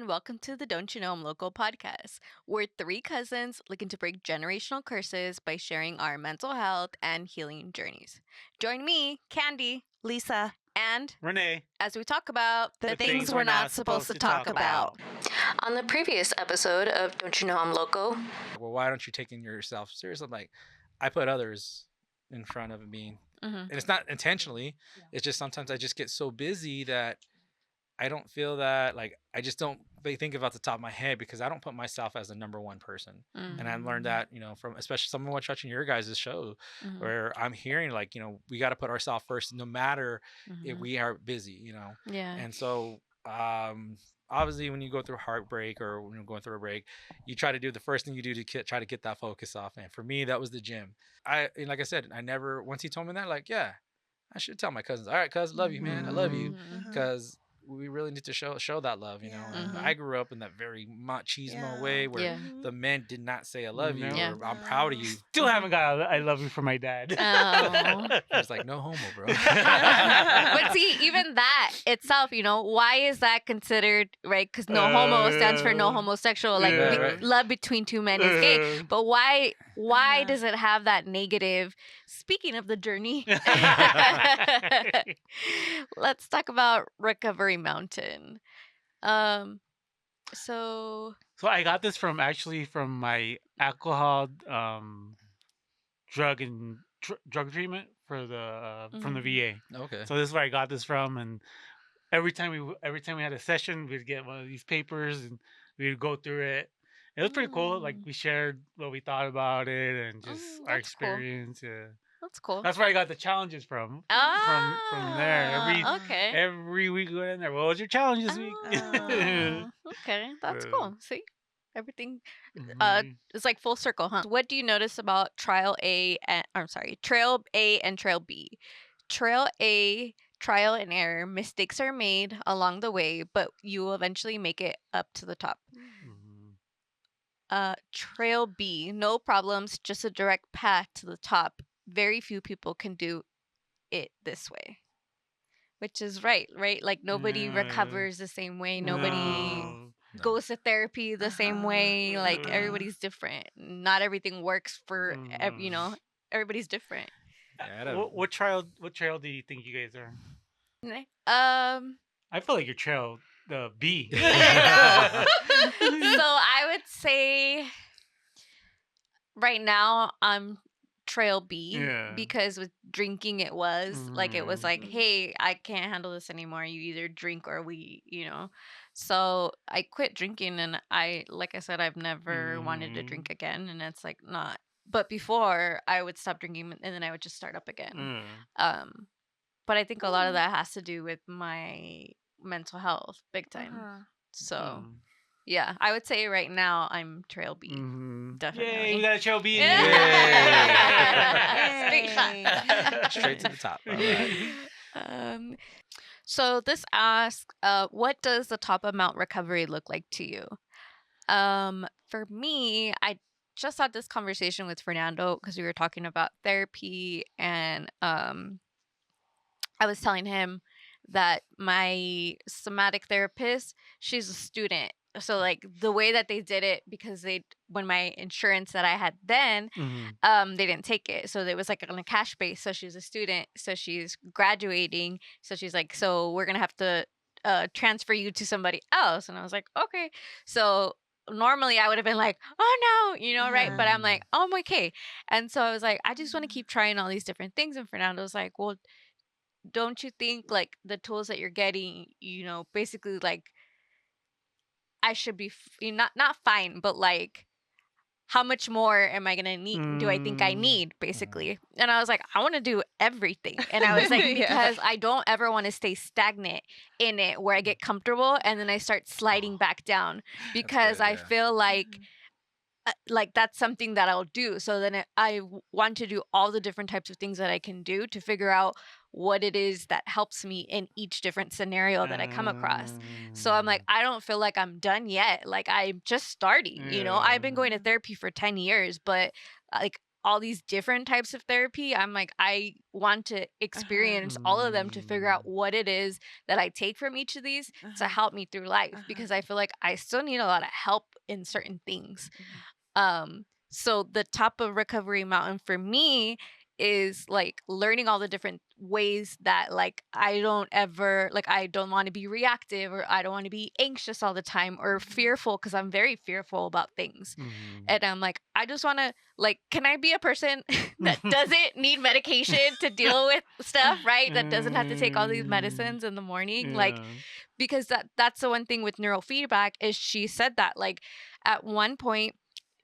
and welcome to the Don't You Know I'm Loco podcast. We're three cousins looking to break generational curses by sharing our mental health and healing journeys. Join me, Candy, Lisa, and Rene. as we talk about the things we're not supposed to talk about. On the previous episode of Don't You Know I'm Loco, Well, why don't you take yourself seriously? I'm like, I put others in front of me. And it's not intentionally. It's just sometimes I just get so busy that I don't feel that, like, I just don't think about the top of my head because I don't put myself as the number one person. And I learned that, from especially someone watching your guys' show where I'm hearing, like, we got to put ourselves first no matter if we are busy. Yeah. And so, obviously when you go through heartbreak or when you're going through a break, you try to do the first thing you do to try to get that focus off. And for me, that was the gym. And like I said, I never, once he told me that, like, yeah, I should tell my cousins, all right, cuz, love you, man. I love you. Because we really need to show that love, And I grew up in that very machismo way where the men did not say I love you or I'm proud of you. Still haven't got I love you from my dad. Oh. It's like, no homo, bro. But see, even that itself, why is that considered, right? Because no homo stands for no homosexual. Like, right. love between two men is gay. But why does it have that negative? Speaking of the journey, let's talk about Recovery Mountain. So I got this from my alcohol drug treatment for the from the VA. Okay. So this is where I got this from, and every time we had a session, we'd get one of these papers and we'd go through it. It was pretty cool. Like, we shared what we thought about it and just our experience. Cool. Yeah. That's cool. That's where I got the challenges from. From there. Every week we went in there. What was your challenge this week? Okay, that's cool. See, everything it's like full circle, huh? What do you notice about Trail A and Trail B? Trail A, trial and error, mistakes are made along the way, but you will eventually make it up to the top. Trail B, no problems, just a direct path to the top. Very few people can do it this way. Which is right? Like, nobody recovers the same way. Nobody goes to therapy the same way. Like, everybody's different. Not everything works for, everybody's different. Yeah, what trail do you think you guys are? I feel like you're trail B. So I would say right now I'm trail B because with drinking it was like hey, I can't handle this anymore. You either drink or we, So I quit drinking, and like I said, I've never wanted to drink again, and it's like not. But before, I would stop drinking and then I would just start up again. But I think a lot of that has to do with my mental health, big time. So. Yeah, I would say right now I'm trail B. Definitely. Yay, we got a trail B. Yeah. Straight to the top. All right. So this asks, what does the top of Mount Recovery look like to you? For me, I just had this conversation with Fernando because we were talking about therapy, and I was telling him that my somatic therapist, she's a student. So, like, the way that they did it, because when my insurance that I had then, they didn't take it. So it was like on a cash base. So she's a student. So she's graduating. So she's like, so we're going to have to transfer you to somebody else. And I was like, okay. So normally I would have been like, oh no, right? But I'm like, oh, I'm okay. And so I was like, I just want to keep trying all these different things. And Fernando's like, well, don't you think, like, the tools that you're getting, basically, like, I should be not fine, but like, how much more am I gonna need? Do I think I need, basically? And I was like, I want to do everything. And I was like, because I don't ever want to stay stagnant in it where I get comfortable and then I start sliding back down, because I feel like that's something that I'll do. So then I want to do all the different types of things that I can do to figure out what it is that helps me in each different scenario that I come across. So I'm like, I don't feel like I'm done yet. Like, I'm just starting, I've been going to therapy for 10 years, but like, all these different types of therapy. I'm like, I want to experience all of them to figure out what it is that I take from each of these to help me through life, because I feel like I still need a lot of help in certain things. So the top of recovery mountain for me is like learning all the different ways that like I don't want to be reactive, or I don't want to be anxious all the time or fearful, because I'm very fearful about things. And I'm like, I just want to, like, can I be a person that doesn't need medication to deal with stuff, right? That doesn't have to take all these medicines in the morning. Like, because that's the one thing with neurofeedback is she said that like at one point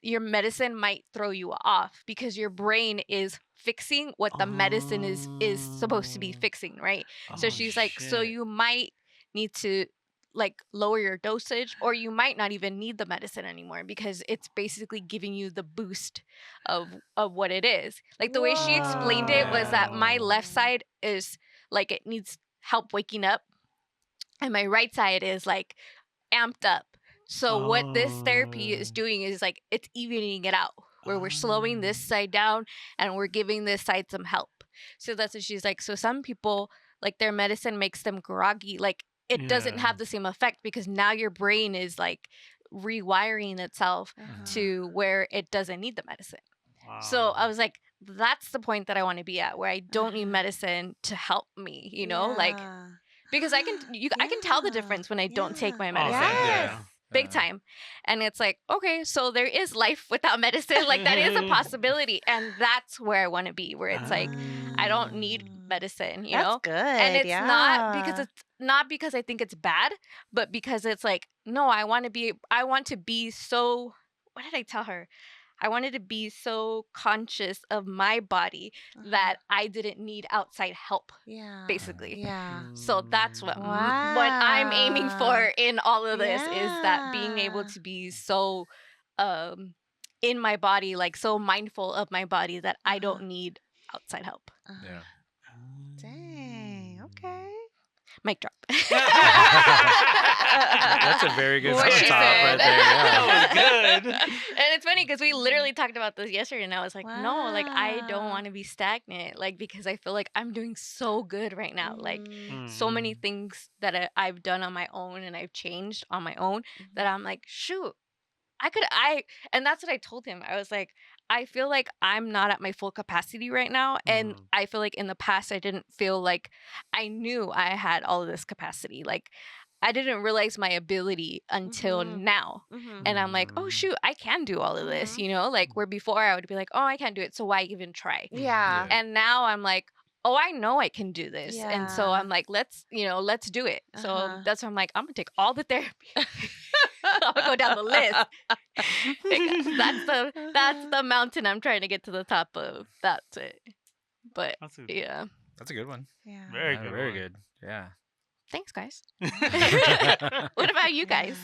your medicine might throw you off because your brain is fixing what the medicine is supposed to be fixing, right? So she's like, so you might need to like lower your dosage, or you might not even need the medicine anymore, because it's basically giving you the boost of what it is. Like the way she explained it was that my left side is like it needs help waking up, and my right side is like amped up. So what this therapy is doing is like it's evening it out, where we're slowing this side down and we're giving this side some help. So that's what she's like. So some people, like, their medicine makes them groggy. Like it doesn't have the same effect because now your brain is like rewiring itself to where it doesn't need the medicine. So I was like, that's the point that I want to be at, where I don't need medicine to help me, you know, like, because I can tell the difference when I don't take my medicine. Big time. And it's like, okay, so there is life without medicine. Like that is a possibility. And that's where I want to be, where it's like, I don't need medicine, you know? Good. And it's not because I think it's bad, but because it's like, no, I want to be so, what did I tell her? I wanted to be so conscious of my body that I didn't need outside help, basically. Yeah. So that's what I'm aiming for in all of this, is that being able to be so in my body, like so mindful of my body that I don't need outside help. Yeah. Dang. Okay. Mic drop. That's a very good What she top right said. there. Yeah. That was good. And it's funny because we literally talked about this yesterday, and I was like, no, like I don't want to be stagnant, like, because I feel like I'm doing so good right now. Like so many things that I've done on my own and I've changed on my own that I'm like, shoot, and that's what I told him. I was like, I feel like I'm not at my full capacity right now. And I feel like in the past, I didn't feel like I knew I had all of this capacity. Like I didn't realize my ability until now. And I'm like, oh, shoot, I can do all of this, you know, like where before I would be like, oh, I can't do it. So why even try? Yeah. And now I'm like, oh, I know I can do this. And so I'm like, let's do it. So that's why I'm like, I'm going to take all the therapy. I'm gonna go down the list. That's the mountain I'm trying to get to the top of. That's it. But yeah, that's a good one. Yeah. Very good. Yeah. Thanks, guys. What about you guys?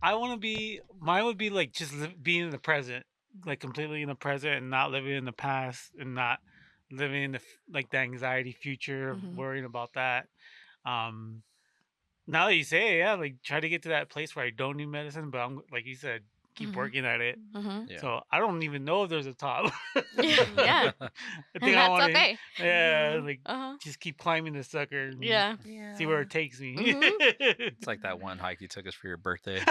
Mine would be like just being in the present, like completely in the present, and not living in the past, and not living in the anxiety future of worrying about that. Now that you say it, yeah, like try to get to that place where I don't need medicine, but I'm, like you said, keep working at it. Yeah. So I don't even know if there's a top. Yeah. I think I want to. Okay. Yeah, like just keep climbing the sucker. Yeah. See where it takes me. It's like that one hike you took us for your birthday.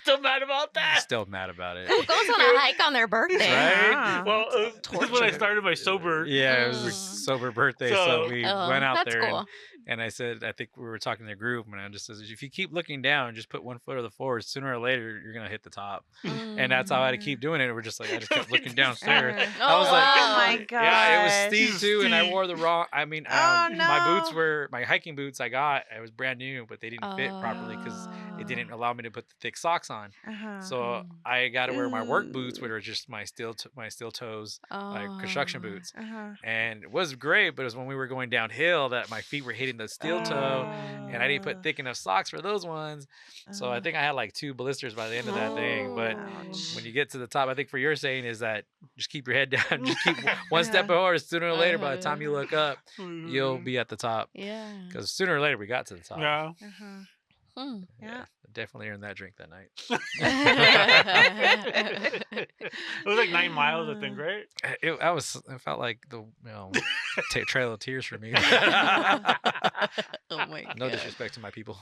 Still mad about that. Still mad about it. Who goes on a hike on their birthday? Right? Well, this is when I started my sober. Yeah, it was a sober birthday, so we went out there. Cool. And I said, I think we were talking to the group, and I just said, if you keep looking down and just put one foot of the forward, sooner or later you're gonna hit the top. And that's how I had to keep doing it. We're just like, I just kept looking downstairs. I was like, oh my god, yeah, it was steep too, and I wore the wrong. I mean, my hiking boots I got. It was brand new, but they didn't fit properly because it didn't allow me to put the thick socks on. So I got to wear my work boots, which are just my steel toes, like construction boots. And it was great, but it was when we were going downhill that my feet were hitting the steel toe, and I didn't put thick enough socks for those ones. So I think I had like 2 blisters by the end of that thing. But when you get to the top, I think for your saying is that just keep your head down, just keep one step forward. Sooner or later, by the time you look up, you'll be at the top. Yeah. Because sooner or later we got to the top. Yeah. Yeah, definitely earned that drink that night. It was like 9 miles, I think, right? It felt like the Trail of Tears for me. Oh my No god. disrespect to my people.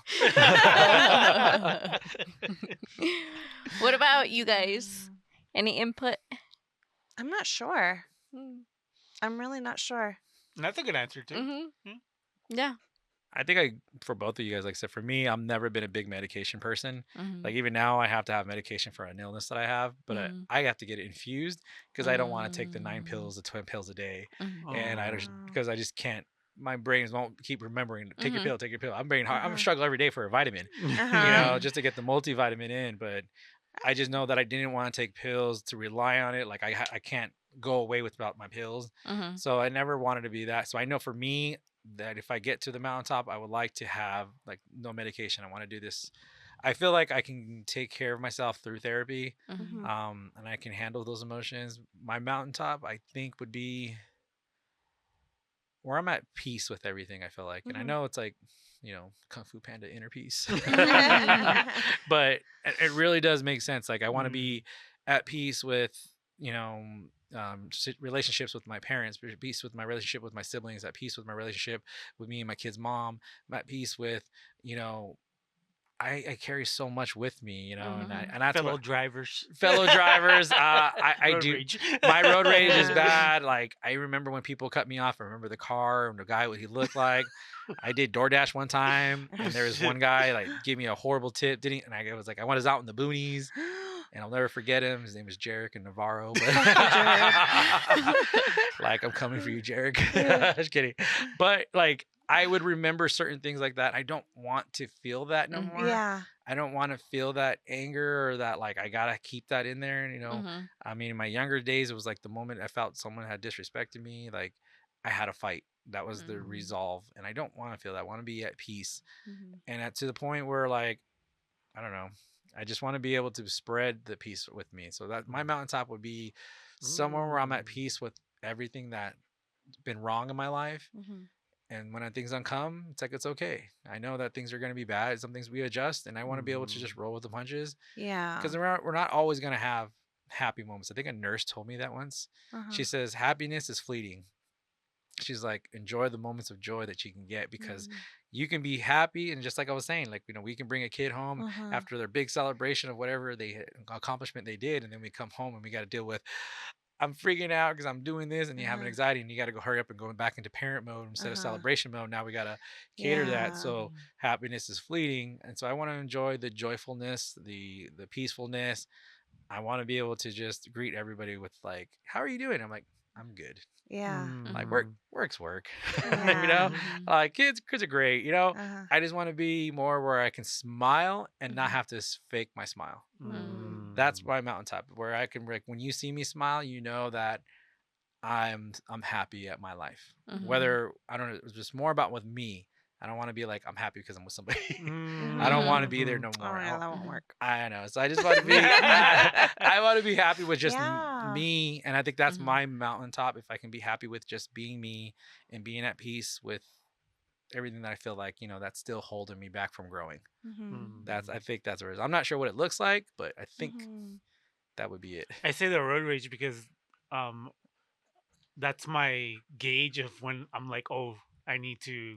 What about you guys? Any input? I'm not sure. Mm. I'm really not sure. That's a good answer too. Mm-hmm. Yeah. I think for both of you guys, like I said, for me, I've never been a big medication person. Mm-hmm. Like even now, I have to have medication for an illness that I have, but I have to get it infused because I don't want to take the 9 pills, the 12 pills a day, and because I just can't. My brains won't keep remembering. Take your pill. Take your pill. I'm being hard. I'm struggling every day for a vitamin, just to get the multivitamin in. But I just know that I didn't want to take pills to rely on it. Like I can't go away without my pills. So I never wanted to be that. So I know for me that if I get to the mountaintop, I would like to have like no medication. I want to do this. I feel like I can take care of myself through therapy, and I can handle those emotions. My mountaintop, I think, would be where I'm at peace with everything. I feel like, and I know it's like, Kung Fu Panda inner peace, but it really does make sense. Like I want to be at peace with, relationships with my parents, at peace with my relationship with my siblings, at peace with my relationship with me and my kid's mom. I'm at peace with, I carry so much with me, and that's Fellow what drivers. I Road do. rage. My road rage is bad. Like I remember when people cut me off. I remember the car and the guy, what he looked like. I did DoorDash one time, and there was one guy like give me a horrible tip. Didn't he? And I was like, I want us out in the boonies, and I'll never forget him. His name was Jarek and Navarro. But like I'm coming for you, Jarek. Just kidding. But like I would remember certain things like that. I don't want to feel that no more. Yeah. I don't want to feel that anger or that like I gotta keep that in there. I mean, in my younger days, it was like the moment I felt someone had disrespected me, like I had a fight. That was the resolve, and I don't want to feel that. I want to be at peace, and to the point where like I don't know. I just want to be able to spread the peace with me. So that my mountaintop would be somewhere where I'm at peace with everything that's been wrong in my life. And when things don't come, it's like it's okay. I know that things are going to be bad. Some things we adjust, and I want to be able to just roll with the punches. Yeah. Because we're not always going to have happy moments. I think a nurse told me that once. She says happiness is fleeting. She's like, enjoy the moments of joy that you can get because you can be happy. And just like I was saying, like, we can bring a kid home after their big celebration of whatever accomplishment they did. And then we come home and we got to deal with, I'm freaking out because I'm doing this, and you have an anxiety and you got to go hurry up and go back into parent mode instead of celebration mode. Now we got to cater that. So happiness is fleeting. And so I want to enjoy the joyfulness, the peacefulness. I want to be able to just greet everybody with like, how are you doing? I'm like, I'm good. Yeah. Like work's work. Yeah. Kids are great. I just want to be more where I can smile and not have to fake my smile. That's my mountaintop where I can, like, when you see me smile, you know that I'm happy at my life. Whether I don't know, it's just more about with me. I don't want to be like I'm happy because I'm with somebody. I don't want to be there no more. Oh, yeah, that won't work. I know. So I just want to be. I want to be happy with just me, and I think that's my mountaintop. If I can be happy with just being me and being at peace with everything that I feel like that's still holding me back from growing. I think that's where it is. I'm not sure what it looks like, but I think that would be it. I say the road rage because that's my gauge of when I'm like, oh, I need to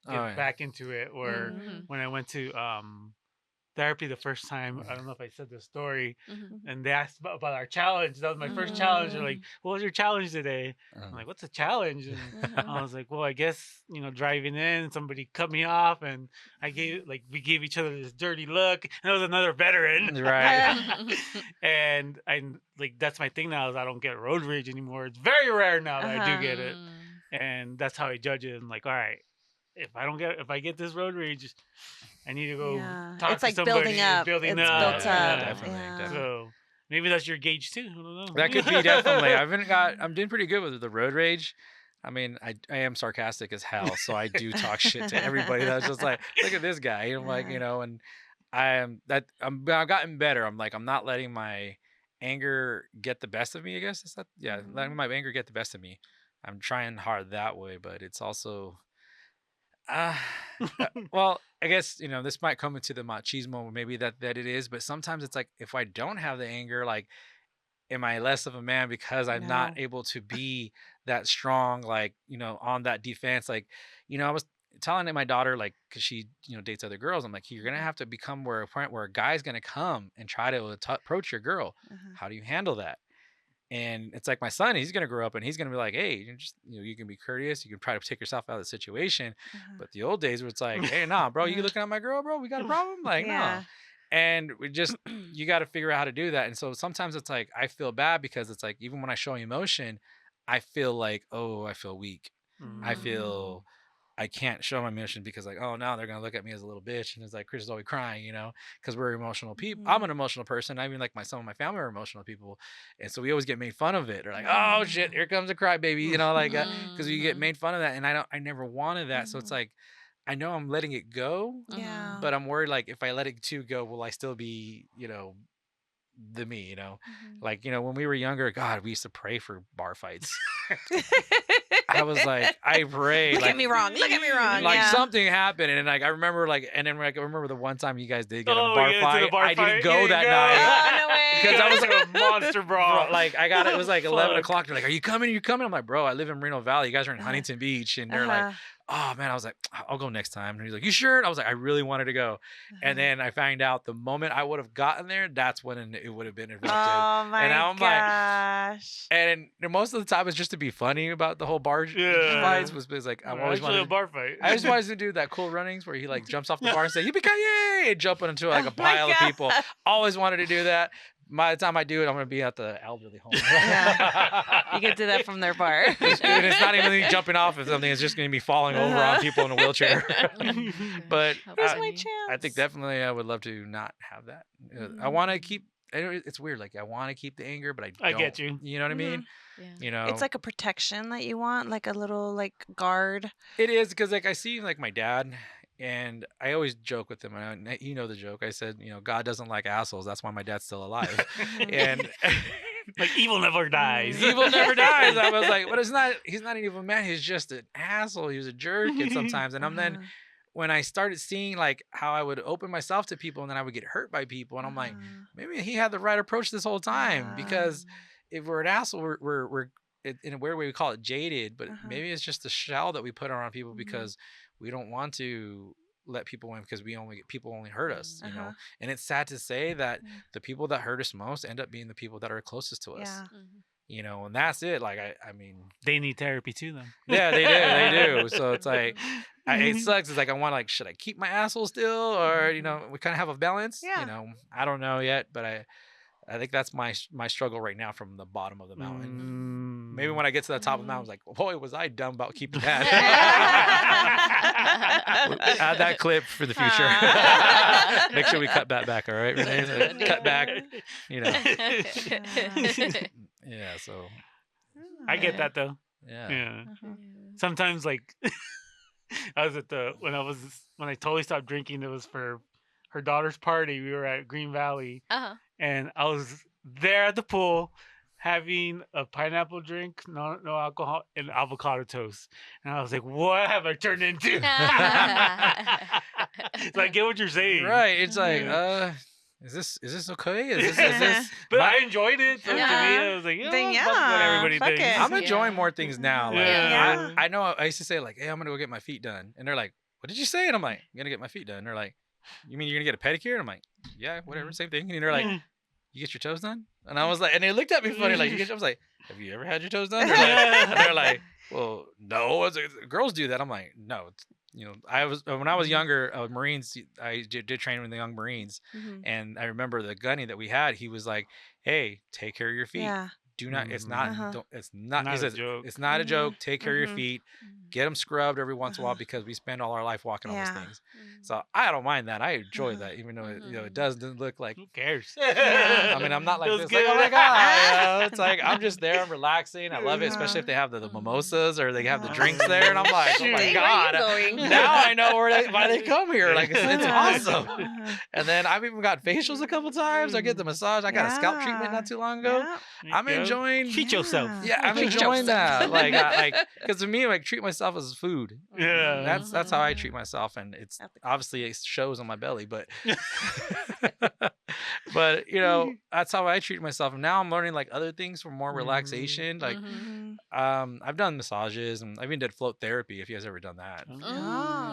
get back into it. Or when I went to therapy the first time, I don't know if I said the story, and they asked about our challenge. That was my first challenge. They're like, what was your challenge today? I'm like, what's a challenge? And I was like, well, I guess, driving in, somebody cut me off, and we gave each other this dirty look, and it was another veteran. Right. And that's my thing now, is I don't get road rage anymore. It's very rare now that I do get it. And that's how I judge it. I'm like, all right, if I get this road rage, I need to go talk it's to like somebody. building up. Built Built up. Definitely. So maybe that's your gauge too. I don't know. That could be definitely. I'm doing pretty good with the road rage. I mean, I am sarcastic as hell, so I do talk shit to everybody. That's just like, look at this guy. I'm like, and I've gotten better. I'm like, I'm not letting my anger get the best of me. I guess letting my anger get the best of me. I'm trying hard that way, but it's also, Uh, well, I guess this might come into the machismo, maybe that it is, but sometimes it's like if I don't have the anger, like, am I less of a man because I'm not No. able to be that strong, like on that defense? Like, I was telling my daughter, like, because she dates other girls, I'm like, you're gonna have to become where a point where a guy's gonna come and try to approach your girl. How do you handle that? And it's like my son, he's gonna grow up and he's gonna be like, hey, you just you can be courteous, you can try to take yourself out of the situation. But the old days where it's like, hey, nah, bro, you looking at my girl, bro? We got a problem? Like, no. Yeah. And we just you got to figure out how to do that. And so sometimes it's like I feel bad because it's like even when I show emotion, I feel like, oh, I feel weak. I feel I can't show my emotion because like, oh, now they're gonna look at me as a little bitch, and it's like Chris is always crying, because we're emotional people. I'm an emotional person. I mean, like some of my family are emotional people, and so we always get made fun of it. They're like, oh shit, here comes a crybaby, like because we get made fun of that, and I never wanted that. So it's like I know I'm letting it go, Yeah. but I'm worried like if I let it too go, will I still be the me, like when we were younger, God, we used to pray for bar fights. I was like, I pray. Look like, at me wrong. Look at me wrong. Like yeah. something happened, and like I remember, like, and then like, I remember the one time you guys did get in a Oh, bar yeah, to fight. the bar I didn't fight. go You that didn't go? night Oh, no way. because I was like a monster brawl. like I got it. It was like 11 Fuck. o'clock. They're like, "Are you coming? You coming?" I'm like, "Bro, I live in Reno Valley. You guys are in Huntington Beach," and they're like, "Oh man," I was like, "I'll go next time." And he's like, "You sure?" And I was like, "I really wanted to go," and then I found out the moment I would have gotten there, that's when it would have been erupted. Oh my and I'm gosh. and most of the time it's just to be funny about the whole bar fights. Was like I'm always actually wanted a bar fight. I just wanted to do that cool runnings where he like jumps off the bar and say "Yippee-ki-yay!" and jumping into like a pile of people. Always wanted to do that. By the time I do it, I'm gonna be at the elderly home. You can do that from their bar. And it's not even me jumping off of something. It's just gonna be falling over on people in a wheelchair. But Here's my chance. I think definitely I would love to not have that. I want to keep. It's weird. Like I want to keep the anger, but I don't. get you. You know what I mean? Yeah. It's like a protection that you want, like a little like guard. It is because like I see like my dad, and I always joke with him. And the joke. I said, God doesn't like assholes. That's why my dad's still alive. And like evil never dies. Evil never dies. I was like, but he's not an evil man. He's just an asshole. He was a jerk. And sometimes, and I'm then when I started seeing like how I would open myself to people, and then I would get hurt by people, and I'm like, maybe he had the right approach this whole time because. If we're an asshole, we're in a weird way we call it jaded, but maybe it's just the shell that we put on people because we don't want to let people in because people only hurt us, And it's sad to say that the people that hurt us most end up being the people that are closest to us. And that's it. Like I mean, they need therapy too, though. Yeah, they do. So it's like it sucks. It's like I want should I keep my asshole still, or we kind of have a balance. Yeah. I don't know yet, but I think that's my struggle right now from the bottom of the mountain. Maybe when I get to the top of the mountain, I was like, boy, was I dumb about keeping that. Add that clip for the future. Make sure we cut that back, all right, Rene? Cut back, Yeah, so. I get that, though. Yeah. Sometimes, like, I was when I totally stopped drinking, it was for her daughter's party. We were at Green Valley. And I was there at the pool having a pineapple drink, no alcohol, and avocado toast. And I was like, what have I turned into? So I get what you're saying. Right. It's like, is this okay? Is this But I enjoyed it. So to me, I was like, Then fuck what everybody fuck thinks. it. I'm enjoying more things now. Like, Yeah. I know I used to say like, hey, I'm gonna go get my feet done. And they're like, what did you say? And I'm like, I'm gonna get my feet done. And they're like, you mean you're gonna get a pedicure? And I'm like, yeah, whatever, same thing. And they're like, you get your toes done? And I was like, and they looked at me funny, like, I was like, have you ever had your toes done? And they're like, well, no. I was like, girls do that. I'm like, no. When I was younger, Marines, I did train with the young Marines, and I remember the gunny that we had. He was like, hey, take care of your feet. Yeah. Do not. It's not. It's not. Not He a says, joke. it's not a joke. Take care of your feet. Get them scrubbed every once in a while because we spend all our life walking on these things. So I don't mind that. I enjoy that, even though it doesn't look like. Who cares? I mean, I'm not like Feels this. good. Like, oh my god! It's like I'm just there. I'm relaxing. I love it, especially if they have the mimosas or they have the drinks there, and I'm like, oh my Dang, god! where you going? Now I know why they come here. Like it's awesome. And then I've even got facials a couple times. I get the massage. I got a scalp treatment not too long ago. I'm There you enjoying. Treat yourself. Yeah, I'm Treat enjoying yourself. that. Because to me, like treat myself as food. Yeah. That's how I treat myself, and it's At the obviously it shows on my belly, but but that's how I treat myself. And now I'm learning like other things for more relaxation. Like I've done massages and I even did float therapy. If you guys ever done that,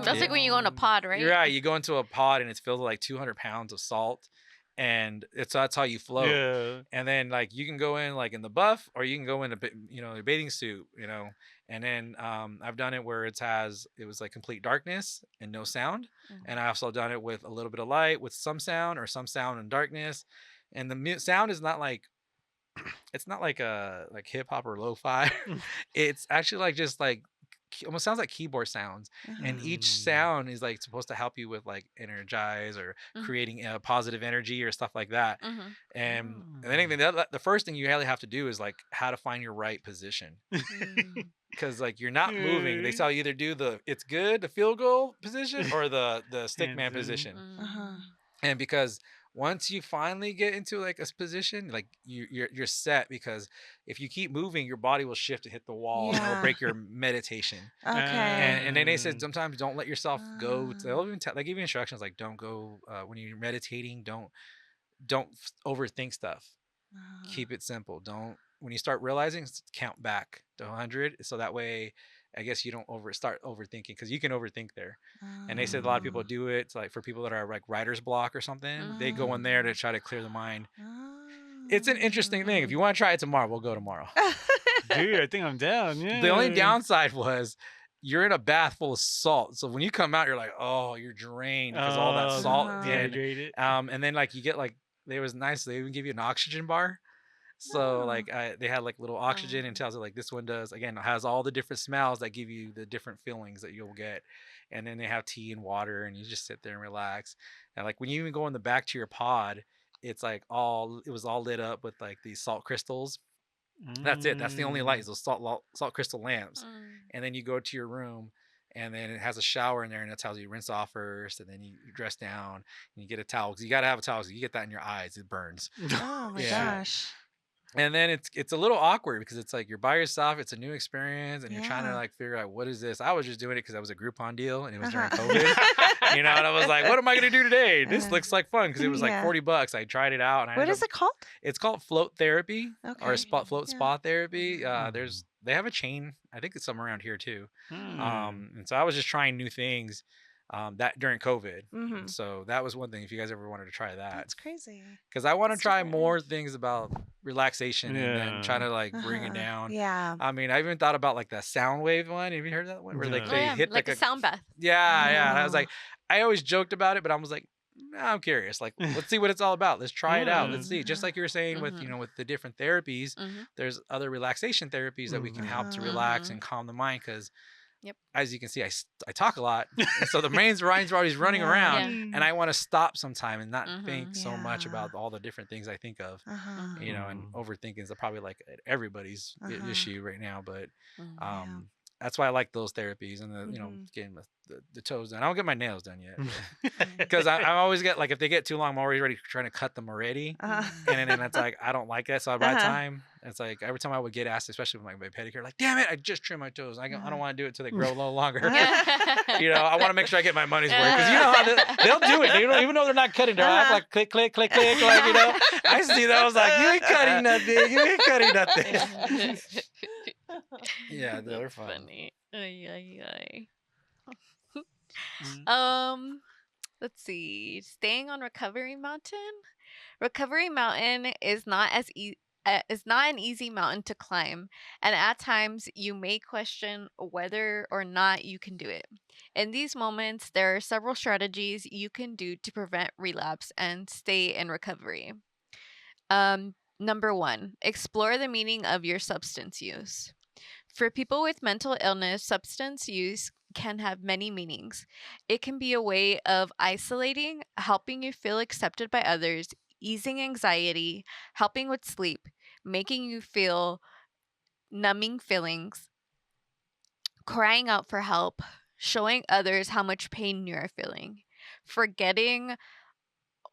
That's like when you go in a pod, right? you're right. You go into a pod and it's filled with like 200 pounds of salt, and that's how you float. Yeah. And then like you can go in like in the buff, or you can go in a bathing suit, And then I've done it where it was like complete darkness and no sound, and I also done it with a little bit of light with some sound, or some sound and darkness. And the sound is not like it's not like like hip hop or lo-fi. It's actually like just like almost sounds like keyboard sounds, and each sound is like supposed to help you with like energize or creating positive energy or stuff like that. And then the first thing you really have to do is like how to find your right position, because like you're not moving. They tell you either do the field goal position or the stickman position. And because once you finally get into like a position, like you're set, because if you keep moving, your body will shift to hit the wall and it'll break your meditation. Okay. And then they said sometimes don't let yourself go. They'll even they give you instructions like don't go when you're meditating. Don't overthink stuff. Keep it simple. Don't when you start realizing, count back to 100, so that way I guess you don't start overthinking, because you can overthink there. And they said a lot of people do it like for people that are like writer's block or something. They go in there to try to clear the mind. It's an interesting thing. If you want to try it tomorrow, we'll go tomorrow. Dude, I think I'm down. Yeah. The only downside was you're in a bath full of salt. So when you come out, you're like, oh, you're drained because all that salt. Dehydrated. And then like you get like, they was nice. They even give you an oxygen bar. So like they had like little oxygen and tells you like this one does, again, it has all the different smells that give you the different feelings that you'll get. And then they have tea and water, and you just sit there and relax. And like when you even go in the back to your pod, it's like it was all lit up with like these salt crystals. That's it. That's the only light, is those salt crystal lamps. And then you go to your room, and then it has a shower in there, and it tells you rinse off first, and then you dress down and you get a towel, because you got to have a towel, because you get that in your eyes, it burns. Oh my gosh. And then it's a little awkward, because it's like you're by yourself, it's a new experience, and you're trying to like figure out what is this. I was just doing it because I was a Groupon deal and it was during COVID, and I was like, what am I gonna do today? This looks like fun, because it was like $40. I tried it out, and what is it called? It's called float therapy, or float Yeah. spa therapy. They have a chain. I think it's some around here too. And so I was just trying new things that during COVID. And so that was one thing, if you guys ever wanted to try that. That's crazy. Because I want to try more things about relaxation and then trying to like bring it down. Yeah. I mean, I even thought about like the sound wave one. Have you heard that one? Where like they hit like a sound bath. Yeah. And I was like, I always joked about it, but I was like, nah, I'm curious. Like, let's see what it's all about. Let's try it out. Let's see. Just like you were saying with, with the different therapies, there's other relaxation therapies that we can help to relax and calm the mind. Because as you can see, I talk a lot. And so the brain's always running around, and I want to stop sometime and not think so much about all the different things I think of, and overthinking is probably like everybody's issue right now. But that's why I like those therapies, and getting the toes done. I don't get my nails done yet, because I always get like, if they get too long, I'm already ready trying to cut them already, and then it's like I don't like that. So by the time it's like every time I would get asked, especially with my pedicure, like, damn it, I just trimmed my toes. I don't want to do it till they grow a little longer. I want to make sure I get my money's worth, because how they'll do it. They don't, even though they're not cutting, they'll act like click, click, click, click, like I see that. I was like, you ain't cutting nothing. You ain't cutting nothing. Yeah, they're funny. Let's see. Staying on Recovery Mountain. Recovery Mountain is not an easy mountain to climb, and at times you may question whether or not you can do it. In these moments, there are several strategies you can do to prevent relapse and stay in recovery. Number 1, explore the meaning of your substance use. For people with mental illness, substance use can have many meanings. It can be a way of isolating, helping you feel accepted by others, easing anxiety, helping with sleep, making you feel numbing feelings, crying out for help, showing others how much pain you are feeling, forgetting,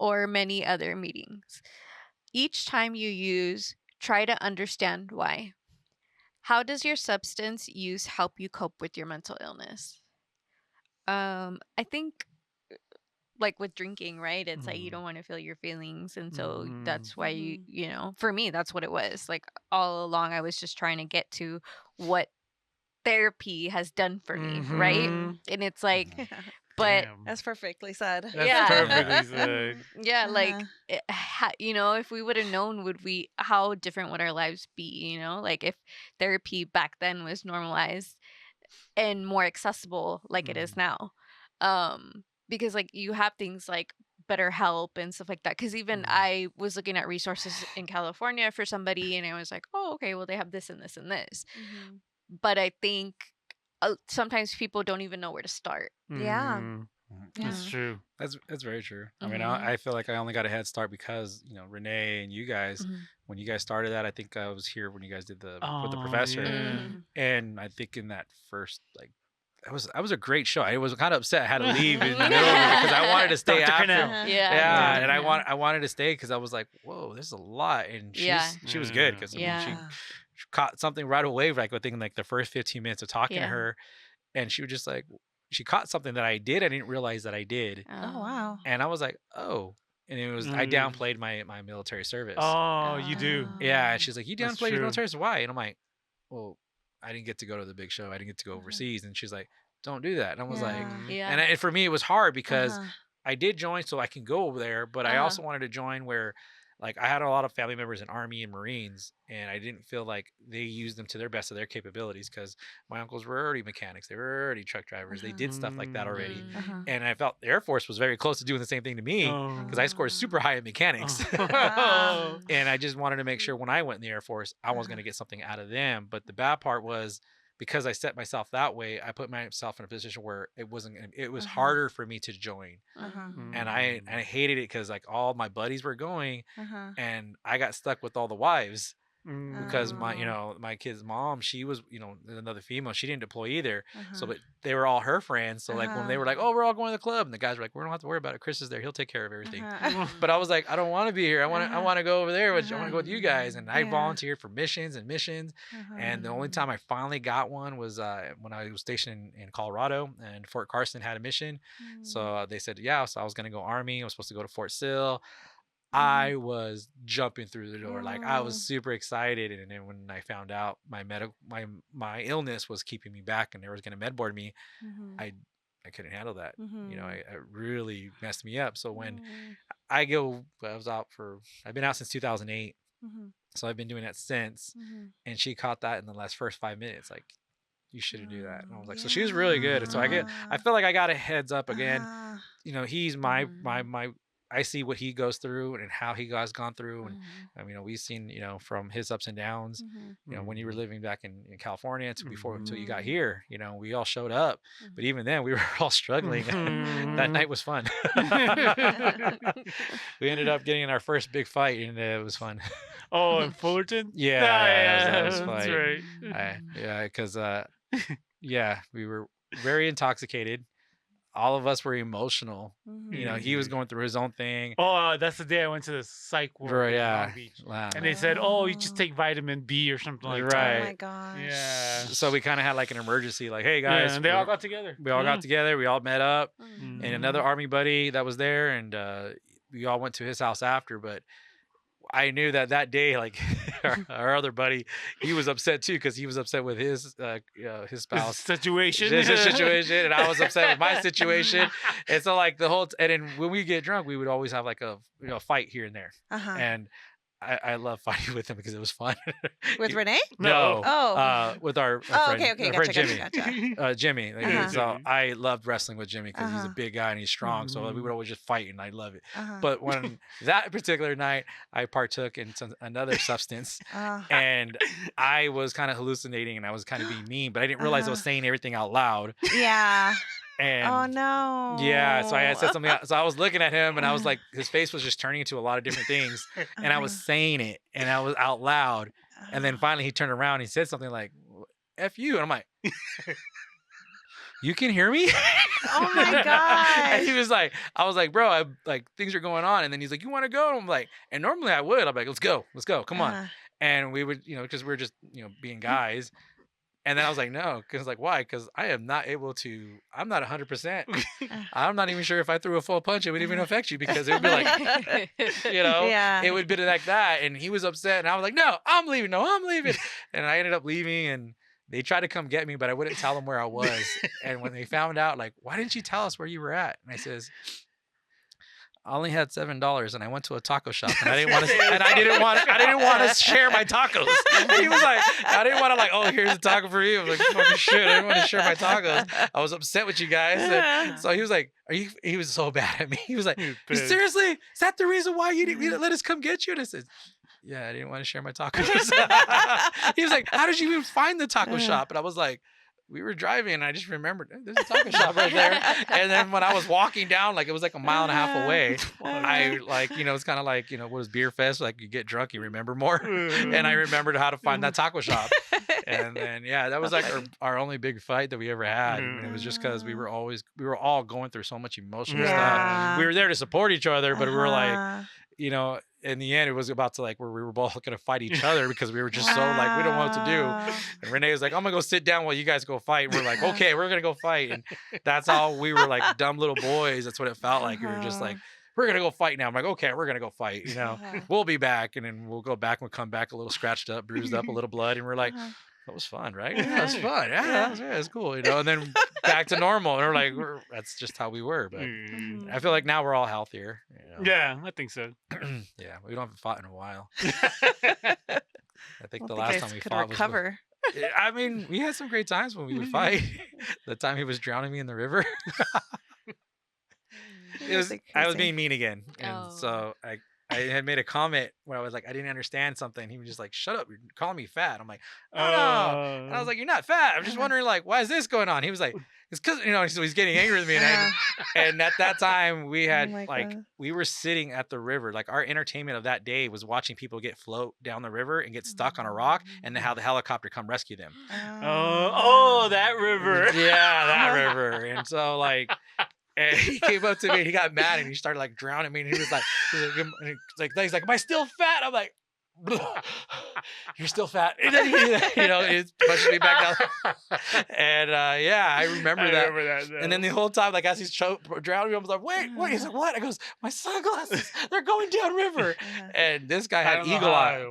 or many other meanings. Each time you use, try to understand why. How does your substance use help you cope with your mental illness? I think like with drinking, right? It's like you don't want to feel your feelings. And so that's why you know, for me, that's what it was. Like all along, I was just trying to get to what therapy has done for me, right? And it's like, but Damn. That's perfectly said. That's perfectly said. yeah, like you know, if we would have known, how different would our lives be? You know, like if therapy back then was normalized and more accessible like it is now. Because like you have things like BetterHelp and stuff like that. Because even I was looking at resources in California for somebody, and I was like, oh, okay, well they have this and this and this. But I think sometimes people don't even know where to start. Yeah. That's true. That's very true. I mean, I feel like I only got a head start because, you know, Renee and you guys, when you guys started that, I think I was here when you guys did with the professor. Yeah. And I think in that first, like, that was a great show. I was kind of upset I had to leave in the middle of it because I wanted to stay Dr. after. Cornell. Yeah, and I wanted to stay because I was like, whoa, there's a lot. And she was good because she caught something right away, like within like the first 15 minutes of talking to her. And she was just like, she caught something that I did. I didn't realize that I did. Oh, wow. And I was like, oh. And it was, I downplayed my military service. Oh, you do. Yeah. And she's like, you That's downplayed your true. military service? Why? And I'm like, well, I didn't get to go to the big show. I didn't get to go overseas. And she's like, don't do that. And I was like, and for me, it was hard because I did join so I can go over there. But I also wanted to join where, like, I had a lot of family members in Army and Marines, and I didn't feel like they used them to their best of their capabilities because my uncles were already mechanics. They were already truck drivers. They did stuff like that already. And I felt the Air Force was very close to doing the same thing to me because I scored super high in mechanics. And I just wanted to make sure when I went in the Air Force, I was going to get something out of them. But the bad part was, because I set myself that way, I put myself in a position where it was harder for me to join. And I hated it because like all my buddies were going and I got stuck with all the wives because my kid's mom, she was, another female, she didn't deploy either. So, but they were all her friends. So like when they were like, oh, we're all going to the club, and the guys were like, we don't have to worry about it. Chris is there. He'll take care of everything. But I was like, I don't want to be here. I want to go over there. I want to go with you guys. And I volunteered for missions. And the only time I finally got one was when I was stationed in Colorado, and Fort Carson had a mission. So they said, yeah. So I was going to go Army. I was supposed to go to Fort Sill. I was jumping through the door. Like I was super excited. And then when I found out my illness was keeping me back and they was going to med board me, I couldn't handle that. It really messed me up. So when I've been out since 2008. So I've been doing that since. And she caught that in the first 5 minutes. Like, you shouldn't do that. And I was like, so she was really good. And so I feel like I got a heads up again. He's my I see what he goes through and how he has gone through. And I mean, we've seen, from his ups and downs, when you were living back in California until you got here, we all showed up, but even then we were all struggling. That night was fun. We ended up getting in our first big fight and it was fun. Oh, in Fullerton? Yeah, that was fun. That's right. Because we were very intoxicated. All of us were emotional. He was going through his own thing. Oh, that's the day I went to the psych ward in Long Beach. Wow. And they said, oh, you just take vitamin B or something like that. Oh my gosh. Yeah. So we kind of had like an emergency, like, hey guys. And they all got together. We all got together. We all met up. And another Army buddy that was there. And we all went to his house after. But I knew that day, like our other buddy, he was upset too because he was upset with his spouse situation. His situation, and I was upset with my situation. And so like and then when we get drunk, we would always have like a fight here and there. And I love fighting with him because it was fun. With Renee? No. Oh. With our friend, okay. Gotcha, Jimmy. Jimmy. So Jimmy. I loved wrestling with Jimmy because he's a big guy and he's strong. So we would always just fight, and I love it. But when that particular night, I partook in another substance, and I was kind of hallucinating, and I was kind of being mean, but I didn't realize I was saying everything out loud. Yeah. And oh no. Yeah, so I had said something. So I was looking at him, and I was like, his face was just turning into a lot of different things, and I was saying it, and I was out loud, and then finally he turned around, and he said something like, "F you," and I'm like, "You can hear me?" Oh my god! And he was like, "I was like, bro, things are going on," and then he's like, "You want to go?" And I'm like, and normally I would. I'm like, "Let's go, come on." And we would, because we were just, being guys. And then I was like, no, because like, why? Because I am not able to. I'm not 100%. I'm not even sure if I threw a full punch, it would even affect you because it would be like, Yeah. it would be like that. And he was upset, and I was like, no, I'm leaving. No, I'm leaving. And I ended up leaving, and they tried to come get me, but I wouldn't tell them where I was. And when they found out, like, why didn't you tell us where you were at? And I says, I only had $7 and I went to a taco shop and I didn't want to to share my tacos. He was like, I didn't want to like, oh, here's a taco for you. I was like, fucking shit, I didn't want to share my tacos. I was upset with you guys. And so he was like, he was so bad at me. He was like, seriously? Is that the reason why you didn't let us come get you? And I said, yeah, I didn't want to share my tacos. He was like, how did you even find the taco shop? And I was like, we were driving and I just remembered there's a taco shop right there. And then when I was walking down, like it was like a mile and a half away, I like, it's kind of like, what was Beer Fest? Like you get drunk, you remember more. And I remembered how to find that taco shop. And then, yeah, that was like our only big fight that we ever had. And it was just because we were all going through so much emotional stuff. We were there to support each other, but we were like, in the end, it was about to like where we were both going to fight each other because we were just so like, we don't know what to do. And Renee was like, I'm going to go sit down while you guys go fight. And we're like, okay, we're going to go fight. And that's all we were like dumb little boys. That's what it felt like. We were just like, we're going to go fight now. I'm like, okay, we're going to go fight. We'll be back. And then we'll go back and we'll come back a little scratched up, bruised up, a little blood. And we're like, that was fun, right? Yeah, that was fun. Yeah, that was cool. And then back to normal. And we're like, that's just how we were. But I feel like now we're all healthier. Yeah, I think so. Yeah, we don't have fought in a while. I think the last time we fought recover. I mean, we had some great times when we would fight. The time he was drowning me in the river. I was being mean again. And so I had made a comment where I was like, I didn't understand something. He was just like, shut up, you're calling me fat. I'm like, oh no. And I was like, you're not fat. I'm just wondering, like, why is this going on? He was like, it's because, so he's getting angry with me. And at that time, we had, we were sitting at the river. Like, our entertainment of that day was watching people float down the river and get stuck on a rock and then how the helicopter come rescue them. Oh, that river. Yeah, that river. And so, like, and he came up to me and he got mad and he started like drowning me and he's like, am I still fat? I'm like, you're still fat. And then he pushed me back down. And I remember that. And then the whole time, like as he's drowning me, I was like, wait. He's like, what? I goes, my sunglasses, they're going down river. And this guy had eagle eye.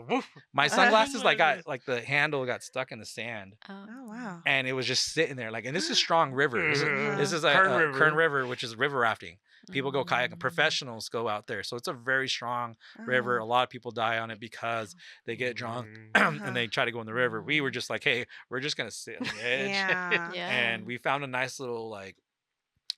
My sunglasses got like the handle got stuck in the sand. Oh wow. And it was just sitting there. Like, and this is strong river. This is a Kern River, which is river rafting. People go kayaking. Professionals go out there. So it's a very strong river. A lot of people die on it because they get drunk and they try to go in the river. We were just like, hey, we're just going to sit on the edge. And we found a nice little,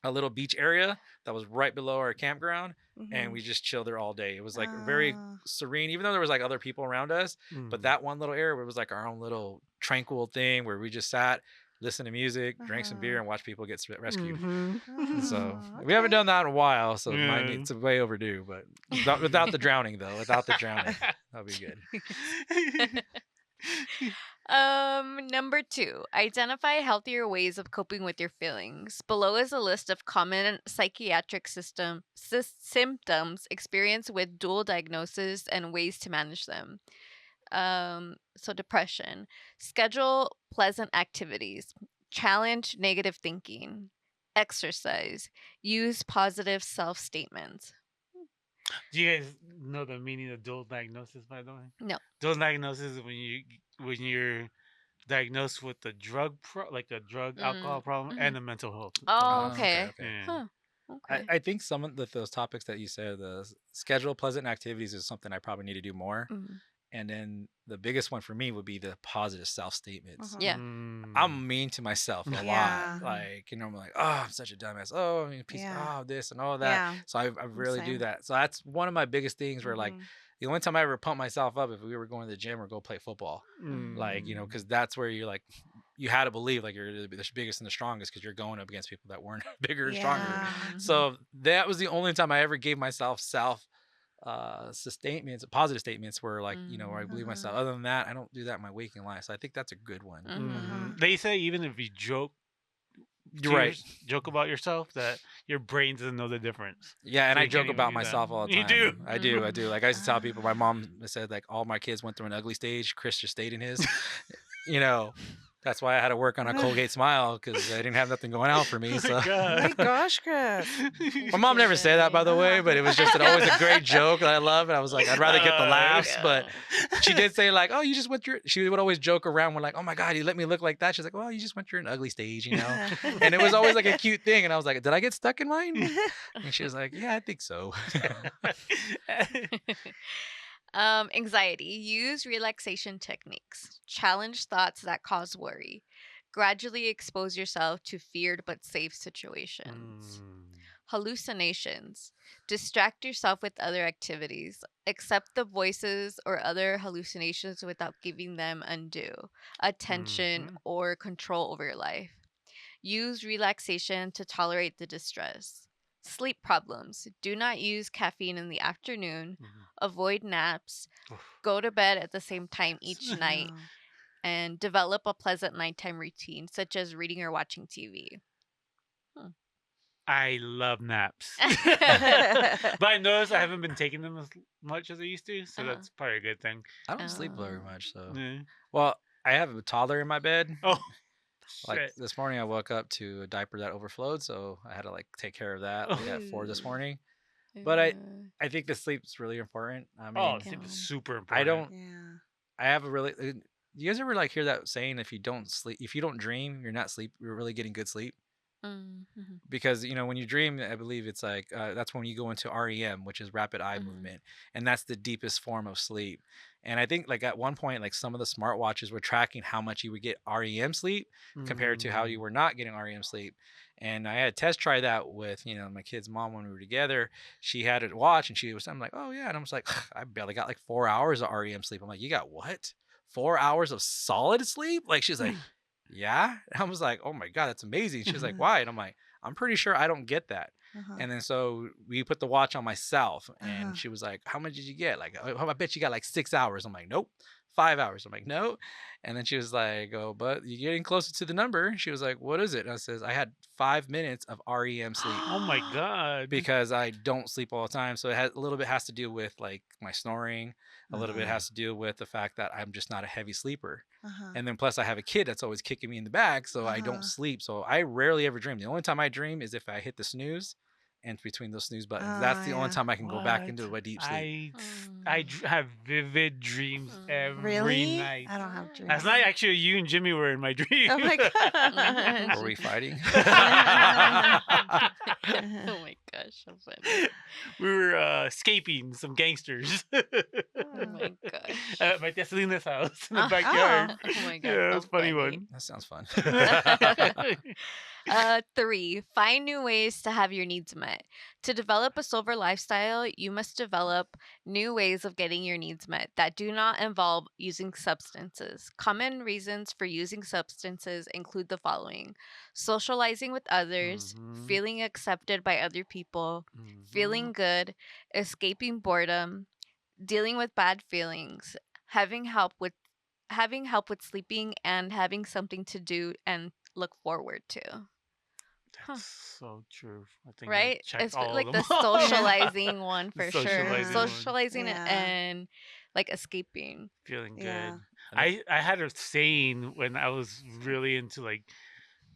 a little beach area that was right below our campground. And we just chilled there all day. It was like very serene, even though there was like other people around us. But that one little area was like our own little tranquil thing where we just sat, listen to music, drank some beer, and watch people get rescued. So we haven't done that in a while, so it's way overdue. But without the drowning, though, that'll be good. Number 2, identify healthier ways of coping with your feelings. Below is a list of common psychiatric symptoms experienced with dual diagnosis and ways to manage them. So depression, schedule pleasant activities, challenge negative thinking, exercise, use positive self-statements. Do you guys know the meaning of dual diagnosis, by the way? No. Dual diagnosis is when you're diagnosed with a drug alcohol problem and a mental health. Oh, okay. Yeah. Huh. Okay. I think some of those topics that you said, the schedule pleasant activities, is something I probably need to do more. And then the biggest one for me would be the positive self-statements. Yeah. I'm mean to myself a lot. Like, I'm like, oh, I'm such a dumbass. Oh, I'm a piece of this and all that. Yeah. So I really do that. So that's one of my biggest things where like, the only time I ever pump myself up if we were going to the gym or go play football. Like, because that's where you're like, you had to believe like you're the biggest and the strongest because you're going up against people that weren't bigger and stronger. So that was the only time I ever gave myself positive statements where like, where I believe myself. Other than that, I don't do that in my waking life. So I think that's a good one. They say even if you joke You're right. joke about yourself that your brain doesn't know the difference. Yeah, and So I you can't joke even about do that. myself all the You time. do. I do. Like I used to tell people, my Ah. mom said like all my kids went through an ugly stage. Chris just stayed in his. You know, that's why I had to work on a Colgate Smile because I didn't have nothing going out for me. Oh So my Oh my god. gosh, Chris. my mom never said that, by the way, but it was just always a great joke that I love. And I was like, I'd rather get the laughs, but she did say like, oh, you just went through. She would always joke around when like, oh my god, you let me look like that. She's like, well, you just went through an ugly stage, you know. And it was always like a cute thing. And I was like, did I get stuck in mine? And she was like, yeah, I think so. Anxiety. Use relaxation techniques. Challenge thoughts that cause worry. Gradually expose yourself to feared but safe situations. Hallucinations. Distract yourself with other activities. Accept the voices or other hallucinations without giving them undue attention or control over your life. Use relaxation to tolerate the distress. Sleep problems. Do not use caffeine in the afternoon. Avoid naps. Go to bed at the same time each night. Oh. And develop a pleasant nighttime routine, such as reading or watching TV. I love naps. But I noticed I haven't been taking them as much as I used to, so that's probably a good thing. I don't sleep very much, so. Yeah. Well, I have a toddler in my bed. Oh, Like shit. this morning, I woke up to a diaper that overflowed, so I had to like take care of that like, at 4 this morning. But I think the sleep's really important. I mean, Oh, sleep is super important. I don't. Yeah. I have a really. You guys ever like hear that saying? If you don't sleep, if you don't dream, you're not sleep. You're really getting good sleep. Because when you dream, I believe it's like that's when you go into REM, which is rapid eye movement, and that's the deepest form of sleep. And I think like at one point, like some of the smartwatches were tracking how much you would get REM sleep compared to how you were not getting REM sleep. And I had test try that with my kid's mom when we were together. She had it watch, and I'm like, oh yeah, and I was like, I barely got like 4 hours of REM sleep. I'm like, you got what? 4 hours of solid sleep? Like she's like, yeah. And I was like, oh my god, that's amazing. She was like, why? And I'm like, I'm pretty sure I don't get that. And then so we put the watch on myself, and she was like, how much did you get? Like, oh, I bet you got like 6 hours. I'm like, nope. 5 hours. I'm like, no. And then she was like, oh, but you're getting closer to the number. She was like, what is it? And I says, I had 5 minutes of REM sleep. Oh my god. Because I don't sleep all the time. So it has a little bit has to do with like my snoring. A little bit has to do with the fact that I'm just not a heavy sleeper. And then plus I have a kid that's always kicking me in the back, so I don't sleep. So I rarely ever dream. The only time I dream is if I hit the snooze, and between those snooze buttons, that's the only time I can go back into a deep sleep. I have vivid dreams every Really? night. I don't have dreams. Last night, actually, you and Jimmy were in my dream. Oh my god. Were we fighting? Oh my gosh, so funny. We were escaping some gangsters. Oh my gosh. At my tia Selena's house in the backyard. Oh my god. Yeah, so that's a funny one. That sounds fun. 3. Find new ways to have your needs met. To develop a sober lifestyle, you must develop new ways of getting your needs met that do not involve using substances. Common reasons for using substances include the following: socializing with others, feeling accepted by other people, feeling good, escaping boredom, dealing with bad feelings, having help with sleeping, and having something to do and look forward to. That's so true. I think Right? checked It's all like of the them. socializing one for sure. socializing one. Socializing Yeah. and like escaping. Feeling good. Yeah. I had a saying when I was really into like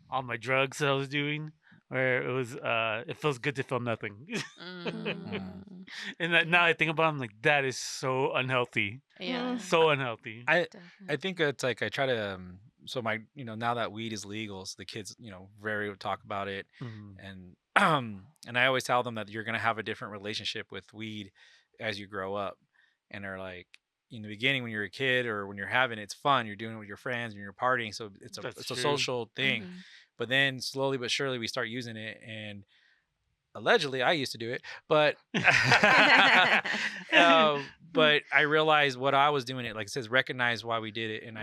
all my drugs that I was doing, where it was it feels good to feel nothing. And that, now I think about it, I'm like, that is so unhealthy. Yeah. So unhealthy. I Definitely. think it's like I try to so my now that weed is legal, so the kids very talk about it, and and I always tell them that you're gonna have a different relationship with weed as you grow up, and they're like, in the beginning when you're a kid or when you're having it, it's fun, you're doing it with your friends and you're partying, so it's That's a true. social thing. But then slowly but surely we start using it, and allegedly I used to do it, but but I realized what I was doing it, like it says, recognize why we did it. And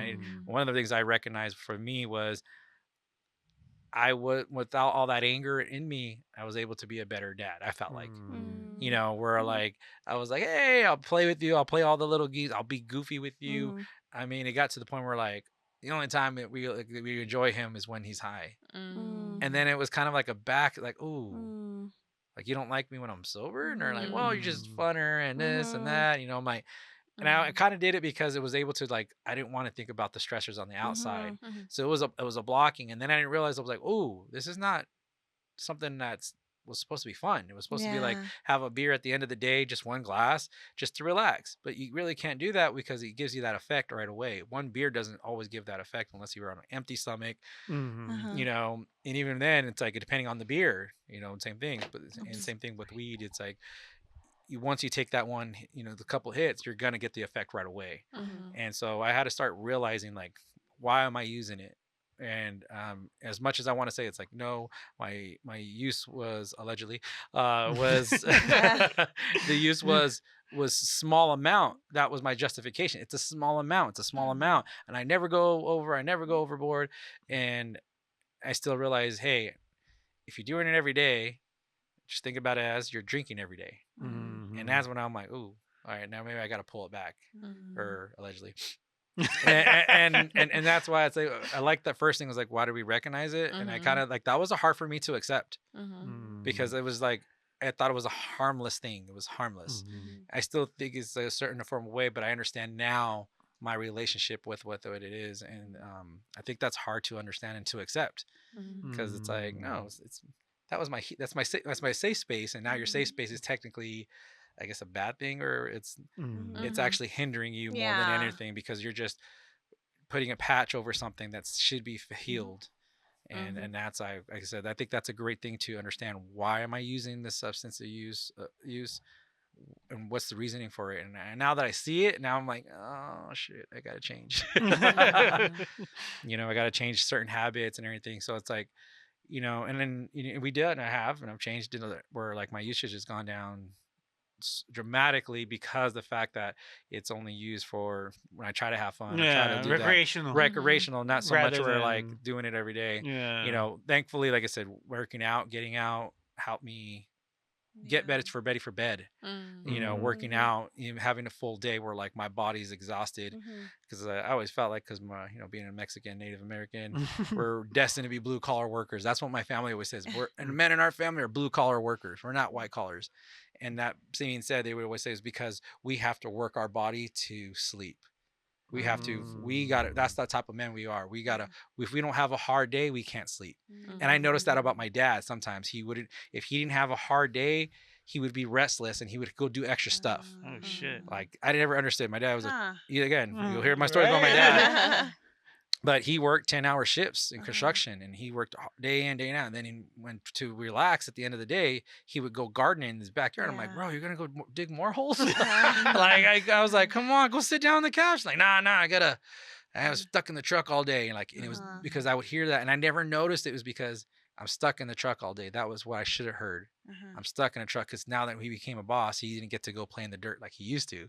one of the things I recognized for me was I was, without all that anger in me, I was able to be a better dad. I felt like, where like, I was like, hey, I'll play with you. I'll play all the little geese. I'll be goofy with you. I mean, it got to the point where like, the only time that we enjoy him is when he's high. And And then it was kind of like a back, like, ooh, like, you don't like me when I'm sober? And they're like, well, you're just funner and this and that, you know, and I kind of did it because it was able to, like, I didn't want to think about the stressors on the outside. So it was a blocking. And then I didn't realize, I was like, oh, this is not something was supposed to be fun. It was supposed to be like, Yeah. have a beer at the end of the day, just one glass, just to relax. But you really can't do that because it gives you that effect right away. One beer doesn't always give that effect unless you're on an empty stomach, you know. And even then, it's like, depending on the beer, you know, same thing. But and same thing with weed. It's like, once you take that one, you know, the couple hits, you're gonna get the effect right away. And so I had to start realizing, like, why am I using it? And as much as I want to say, it's like, no, my use was allegedly was the use was small amount. That was my justification. It's a small amount. It's a small amount, and I never go over. I never go overboard. And I still realize, hey, if you're doing it every day, just think about it as you're drinking every day. And that's when I'm like, ooh, all right, now maybe I got to pull it back, or allegedly. and that's why I like that first thing was like, why do we recognize it? And I kind of like, that was hard for me to accept, because it was like, I thought it was a harmless thing. It was harmless. I still think it's a certain form of way, but I understand now my relationship with what it is. And I think that's hard to understand and to accept, because it's like, no, it's that was that's my safe space, and now your safe space is technically, I guess, a bad thing, or it's actually hindering you more than anything, because you're just putting a patch over something that should be healed. And that's, like I said, I think that's a great thing to understand. Why am I using this substance to use, and what's the reasoning for it? And now that I see it, now I'm like, oh shit, I gotta change. You know, I gotta change certain habits and everything. So it's like, you know, and then, you know, we did, and I've changed into where, like, my usage has gone down dramatically, because the fact that it's only used for when I try to have fun, or try to do recreational, not so much where like doing it every day. You know, thankfully, like I said, working out, getting out helped me get better for bed. You know, working out, you know, having a full day where, like, my body's exhausted, because I always felt like, because my, you know, being a Mexican Native American, we're destined to be blue collar workers. That's what my family always says. And men in our family are blue collar workers. We're not white collars. And that being said, they would always say, is because we have to work our body to sleep. We have to, we got to, that's the type of men we are. We got to, if we don't have a hard day, we can't sleep. And I noticed that about my dad. Sometimes he wouldn't, if he didn't have a hard day, he would be restless and he would go do extra stuff. Oh shit! Like, I never understood. My dad was again, you'll hear my stories about my dad. But he worked 10-hour shifts in construction, and he worked day in, day out. And then he went to relax at the end of the day. He would go gardening in his backyard. I'm like, bro, you're going to go dig more holes? Like, I was like, come on, go sit down on the couch. Like, nah, I was stuck in the truck all day. And like, and it was because I would hear that. And I never noticed it was because I'm stuck in the truck all day. That was what I should have heard. I'm stuck in a truck, because now that he became a boss, he didn't get to go play in the dirt like he used to.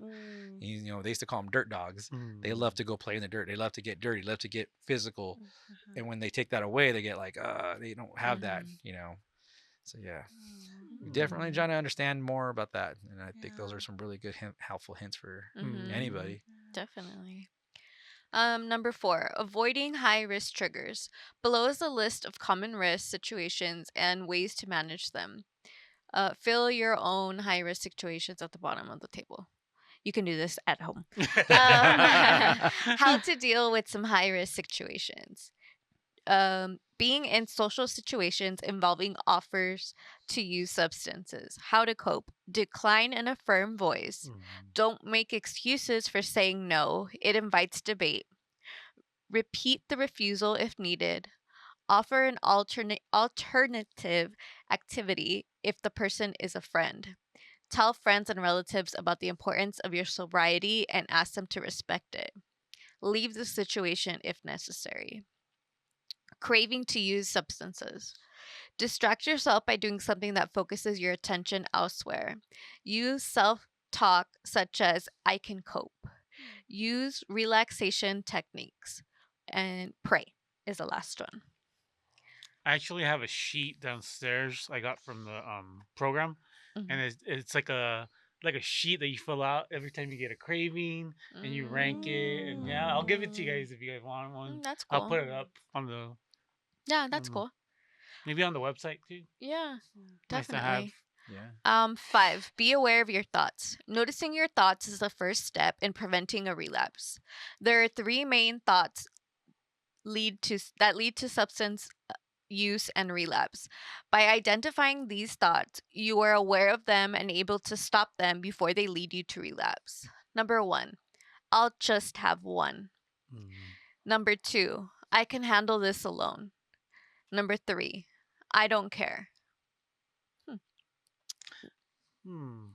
You know, they used to call them dirt dogs. They love to go play in the dirt. They love to get dirty, love to get physical. And when they take that away, they get like, they don't have that, you know. So yeah, we definitely trying to understand more about that. And I think those are some really good helpful hints for anybody. Definitely. Number 4, avoiding high risk triggers. Below is a list of common risk situations and ways to manage them. Fill your own high risk situations at the bottom of the table. You can do this at home. How to deal with some high risk situations. Being in social situations involving offers to use substances. How to cope. Decline in a firm voice. Don't make excuses for saying no. It invites debate. Repeat the refusal if needed. Offer an alternative activity if the person is a friend. Tell friends and relatives about the importance of your sobriety and ask them to respect it. Leave the situation if necessary. Craving to use substances. Distract yourself by doing something that focuses your attention elsewhere. Use self-talk such as I can cope. Use relaxation techniques. And pray is the last one. I actually have a sheet downstairs I got from the program, and it's like a sheet that you fill out every time you get a craving, and you rank it. And yeah, I'll give it to you guys if you guys want one. That's cool. I'll put it up on the. Yeah, that's cool. Maybe on the website too. Yeah, Nice to have. definitely. Yeah. 5. Be aware of your thoughts. Noticing your thoughts is the first step in preventing a relapse. There are 3 main thoughts that lead to substance use and relapse. By identifying these thoughts, you are aware of them and able to stop them before they lead you to relapse. Number 1, I'll just have one. Number 2, I can handle this alone. Number 3, I don't care.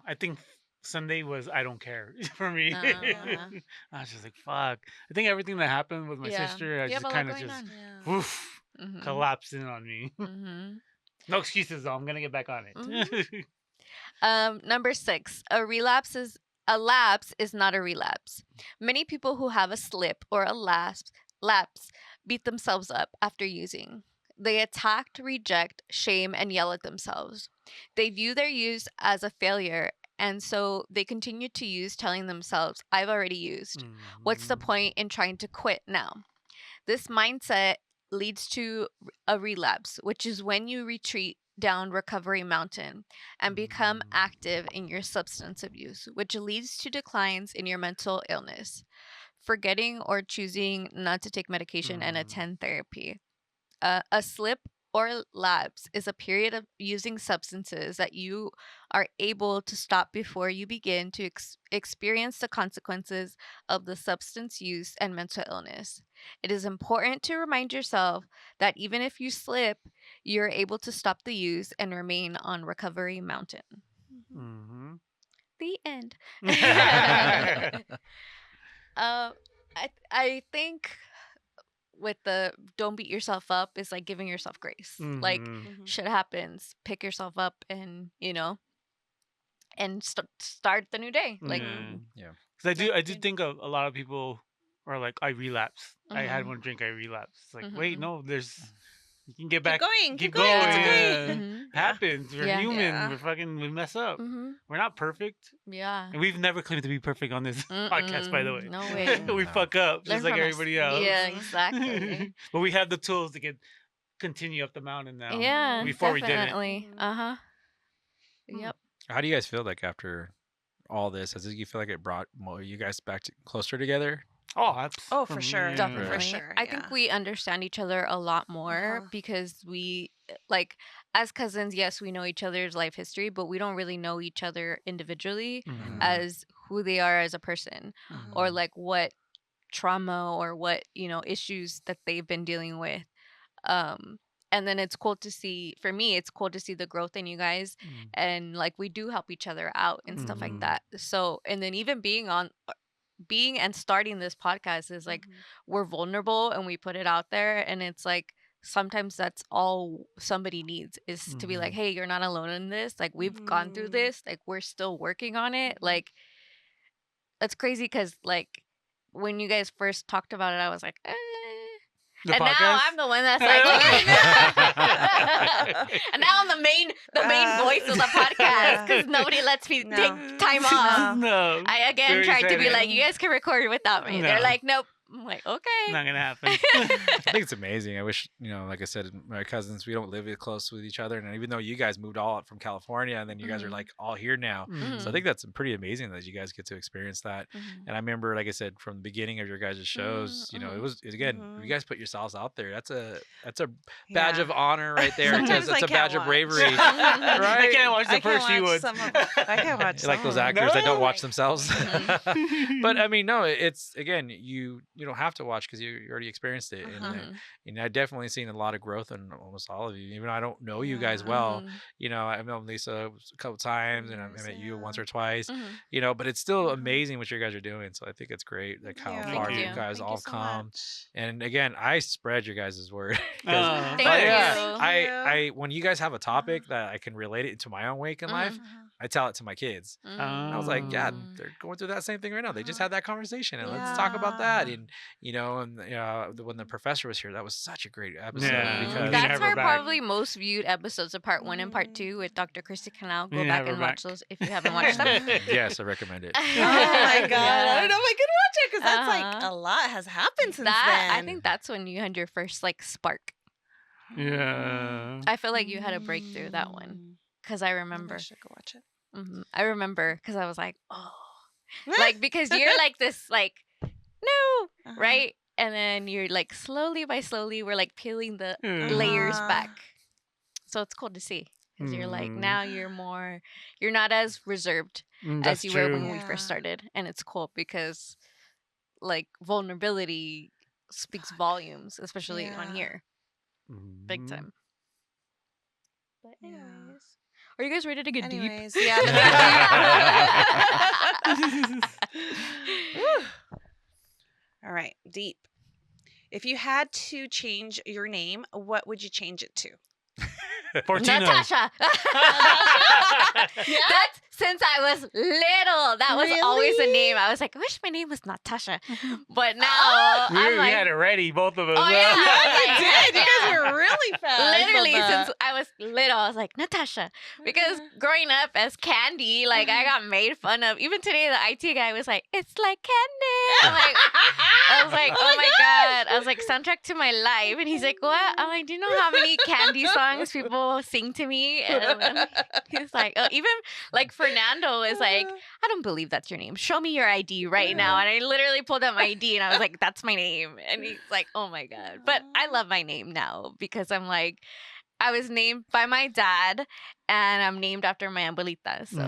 I think Sunday was I don't care for me. Uh-huh. I was just like, fuck. I think everything that happened with my Yeah. sister, I You have just a lot kind of going just on. Yeah. woof, Mhm. collapsed in on me. Mhm. No excuses though. I'm gonna get back on it. Number 6, a lapse is not a relapse. Many people who have a slip or a lapse beat themselves up after using. They attack, reject, shame, and yell at themselves. They view their use as a failure, and so they continue to use, telling themselves, I've already used. What's the point in trying to quit now? This mindset leads to a relapse, which is when you retreat down recovery mountain and become active in your substance abuse, which leads to declines in your mental illness, forgetting or choosing not to take medication and attend therapy. A slip or lapse is a period of using substances that you are able to stop before you begin to experience the consequences of the substance use and mental illness. It is important to remind yourself that even if you slip, you're able to stop the use and remain on recovery mountain. The end. uh, I think with the don't beat yourself up is like giving yourself grace. Like shit happens, pick yourself up and and start the new day. Like Yeah. Because I do think a lot of people are like, I relapse. I had one drink, I relapse. It's like, wait, no, you can get back, Keep keep going. going. It's okay. Yeah. Happens. We're Yeah. human. Yeah. We mess up. We're not perfect. Yeah. And we've never claimed to be perfect on this podcast, by the way. No way. We No. fuck up Learn just like from us. everybody else. Yeah, exactly. But we have the tools to continue up the mountain now. Yeah, Before we definitely. didn't. Uh-huh. Yep. How do you guys feel like after all this? Does you feel like it brought you guys back closer together? Oh, that's for sure. Definitely. For sure. I think we understand each other a lot more because we like as cousins, yes, we know each other's life history, but we don't really know each other individually as who they are as a person or like what trauma or what, issues that they've been dealing with. And then it's cool to see, for me, it's cool to see the growth in you guys and like we do help each other out and stuff like that. So, and then even being and starting this podcast is like we're vulnerable and we put it out there and it's like sometimes that's all somebody needs is to be like, hey, you're not alone in this, like we've gone through this, like we're still working on it. Like that's crazy because like when you guys first talked about it I was like The and podcast? now I'm the one that's like and now I'm the main voice of the podcast because nobody lets me take time off. No. I again Very tried to be exciting. like, you guys can record without me. They're No. like, nope. I'm like, okay. Not gonna happen. I think it's amazing. I wish, like I said, my cousins, we don't live close with each other. And even though you guys moved all up from California and then you guys are like all here now. So I think that's pretty amazing that you guys get to experience that. And I remember, like I said, from the beginning of your guys' shows, it was, again, you guys put yourselves out there. That's a badge of honor right there. Sometimes That's I a badge can't of watch. bravery. I Right? can't watch the first few ones. I can't watch Like those some. actors that don't No. watch themselves. But I mean, no, it's again, you don't have to watch because you already experienced it. And I've definitely seen a lot of growth in almost all of you. Even though I don't know you guys well, I've known Lisa a couple times and I met you once or twice, but it's still amazing what you guys are doing. So I think it's great, like how Thank far you. you guys Thank all you so come. much. And again, I spread your guys' word. Thank Yeah, you. I when you guys have a topic that I can relate it to my own wake in life, I tell it to my kids. I was like, yeah, they're going through that same thing right now. They just had that conversation, and let's talk about that. And when the professor was here, that was such a great episode. Yeah. Because That's her our back. probably most viewed episodes of part 1 and part 2 with Dr. Christy Canal. Go We back have her and back. watch those if you haven't watched them. yes, I recommend it. Oh my god! Yeah. I don't know if I can watch it because that's like Uh-huh. a lot has happened since I then. think that's when you had your first like spark. Yeah. I feel like you had a breakthrough that one because I Maybe I remember. should go watch it. I remember because I was like, oh, like because you're like this, like no, right? And then you're like slowly by slowly, we're like peeling the layers back. So it's cool to see because you're like now you're not as reserved as you were when we first started, and it's cool because like vulnerability speaks volumes, especially on here, big time. But anyways, are you guys ready to get deep? Yeah. All right, deep. If you had to change your name, what would you change it to? Fortino. Natasha. That's since I was little. That was always a name. I was like, I wish my name was Natasha. But now we had it ready, both of us. Oh, yeah. You did. You guys were really fast. Literally, since I was little, I was like, Natasha. Because growing up as Candy, like, I got made fun of. Even today, the IT guy was like, it's like candy. I was like, oh my God. I was like, soundtrack to my life. And he's like, what? I'm like, do you know how many Candy songs people sing to me? And he's like, oh, even like Fernando is like, I don't believe that's your name. Show me your ID right now. And I literally pulled out my ID and I was like, that's my name. And he's like, oh my God. But I love my name now because I'm like, I was named by my dad and I'm named after my abuelita. So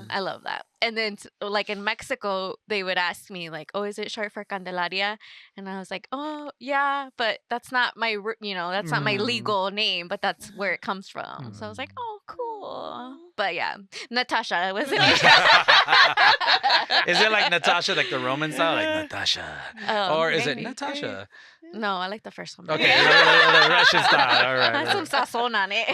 I love that. And then like in Mexico, they would ask me like, oh, is it short for Candelaria? And I was like, oh, yeah, but that's not my, that's not my legal name, but that's where it comes from. So I was like, oh, cool. But yeah, Natasha was the name. Is it like Natasha, like the Roman style? Like Natasha? Or is it Natasha? No, I like the first one. Okay, the Russian style. All right. Some sazon on it.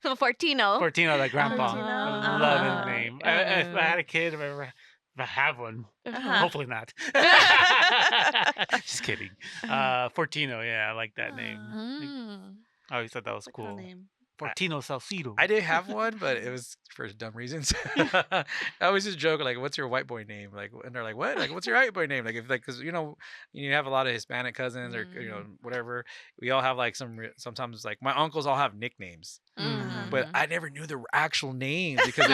Some Fortino. Fortino, like grandpa. Fortino. I love his name. If I had a kid, if I have one, hopefully not. Just kidding. Fortino, yeah, I like that name. I always thought that was cool. Name. Fortino Salcido. I did have one, but it was for dumb reasons. I always just joke like, "What's your white boy name?" Like, and they're like, "What? Like, what's your white boy name?" Like, if like, because you have a lot of Hispanic cousins or whatever. We all have like sometimes like my uncles all have nicknames, but I never knew their actual names because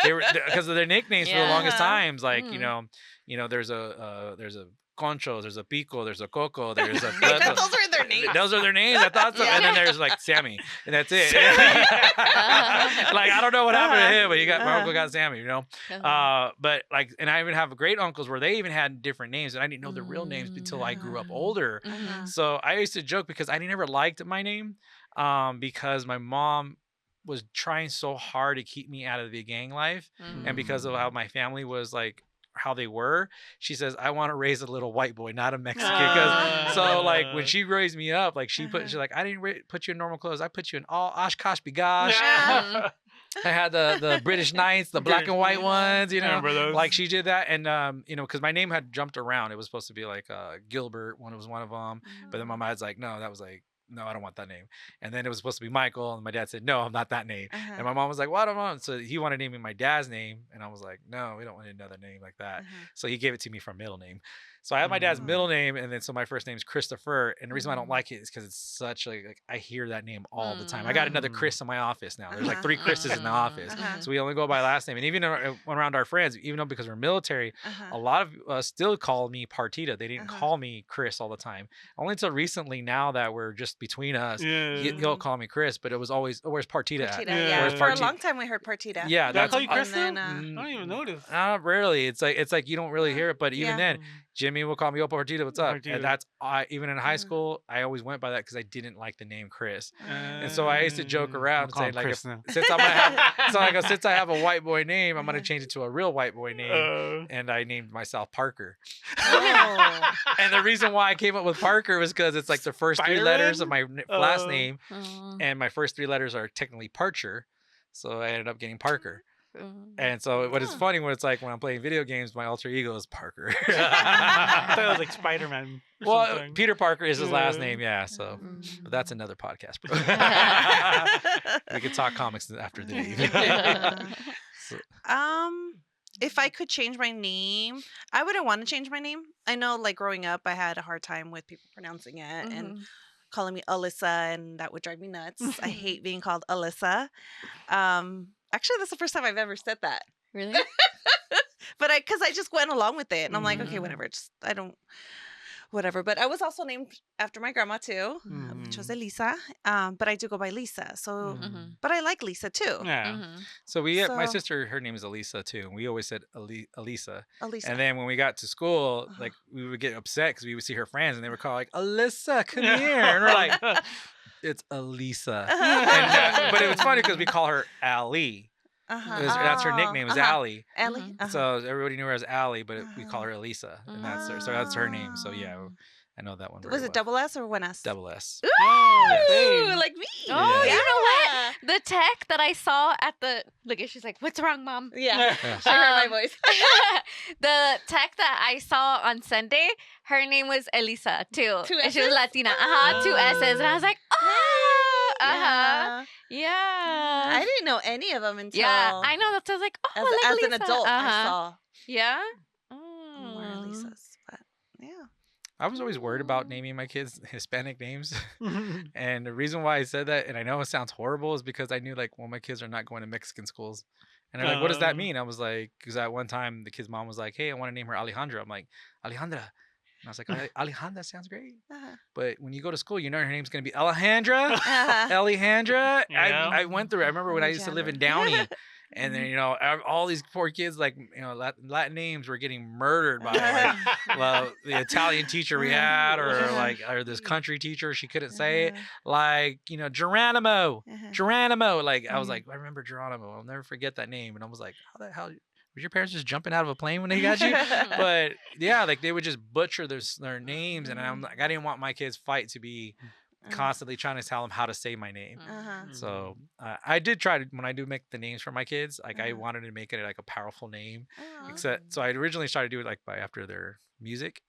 they were because of their nicknames for the longest times. Like there's a Conchos, there's a Pico, there's a Coco, there's a... Those are their names. Those are their names. I thought so. And then there's like Sammy, and that's it. Like, I don't know what happened to him, but my uncle got Sammy, But like, and I even have great uncles where they even had different names, and I didn't know their real names until I grew up older. So I used to joke because I never liked my name because my mom was trying so hard to keep me out of the gang life. And because of how my family was like, how they were, she says, I want to raise a little white boy, not a Mexican. So like when she raised me up, like she's like, I didn't put you in normal clothes, I put you in all Oshkosh Bigosh. I had the British Knights, the black and white ones, like she did that. And because my name had jumped around. It was supposed to be like Gilbert, one was one of them, but then my dad's like, no, that was like, no, I don't want that name. And then it was supposed to be Michael, and my dad said, no, I'm not that name. And my mom was like, well, I don't know. So he wanted to name me my dad's name, and I was like, no, we don't want another name like that. So he gave it to me from middle name. So I have my dad's middle name, and then so my first name is Christopher. And the reason why I don't like it is because it's such like I hear that name all the time. I got another Chris in my office now. There's like 3 Chris's in the office, so we only go by last name. And even around our friends, even though because we're military, a lot of us still call me Partita. They didn't call me Chris all the time. Only until recently, now that we're just between us, he'll call me Chris. But it was always, oh, where's Partita at? Yeah. For a long time, we heard Partita. Yeah, that's how you Chris. I don't even notice. Rarely. It's like you don't really hear it. But even then, Jimmy will call me, "Oh, Partita, what's up?" Partita. And that's even in high school, I always went by that because I didn't like the name Chris. And so I used to joke around saying like, since I have a white boy name, I'm gonna change it to a real white boy name. And I named myself Parker. And the reason why I came up with Parker was because it's like the first 3 letters of my last name, and my first 3 letters are technically Parcher, so I ended up getting Parker. And so what is funny when it's like when I'm playing video games, my alter ego is Parker. I thought it was like Spider-Man. Well, something. Peter Parker is his last name, yeah. So, but that's another podcast. We could talk comics after the day. if I could change my name, I wouldn't want to change my name. I know, like growing up, I had a hard time with people pronouncing it and calling me Alyssa, and that would drive me nuts. I hate being called Alyssa. Actually, that's the first time I've ever said that. Really? But because I just went along with it, and I'm like, okay, whatever. Just I don't, whatever. But I was also named after my grandma too, which was Elisa. But I do go by Lisa. So, but I like Lisa too. Yeah. So my sister, her name is Elisa too, and we always said Elisa. Elisa. And then when we got to school, like we would get upset because we would see her friends, and they would call like Alyssa, come here, and we're like, it's Elisa. But it was funny because we call her Ali. That's her nickname is Allie. Allie. So everybody knew her as Allie, but we call her Elisa, and that's her name. So yeah, I know that one. Was it double S or one S? Double S. Ooh, like me. Oh, you know what? The tech that I saw at the look, she's like, "What's wrong, Mom?" Yeah, she heard my voice. The tech that I saw on Sunday, her name was Elisa too. And she was Latina. 2 S's, and I was like, oh, yeah. I didn't know any of them until I know that. So I was like, oh, as like an adult, I saw Yeah. more Elisas, but yeah. I was always worried about naming my kids Hispanic names. And the reason why I said that, and I know it sounds horrible, is because I knew like, well, my kids are not going to Mexican schools. And they're like, what does that mean? I was like, because at one time the kid's mom was like, hey, I want to name her Alejandra. I'm like, Alejandra. And I was like, Alejandra sounds great. But when you go to school, you know her name's going to be Alejandra. Alejandra. Yeah. I went through it. I remember when I used to live in Downey. And then, you know, all these poor kids, like, you know, Latin names were getting murdered by like, the Italian teacher we had, or this country teacher, she couldn't say it. Like, you know, Geronimo. Like, I was like, I remember Geronimo. I'll never forget that name. And I was like, how the hell? Was your parents just jumping out of a plane when they got you? But yeah, like they would just butcher their names. And I'm like, I didn't want my kids' fight to be constantly trying to tell them how to say my name. So I did try to, when I do make the names for my kids, like I wanted to make it like a powerful name. Except, so I originally started to do it like after their music.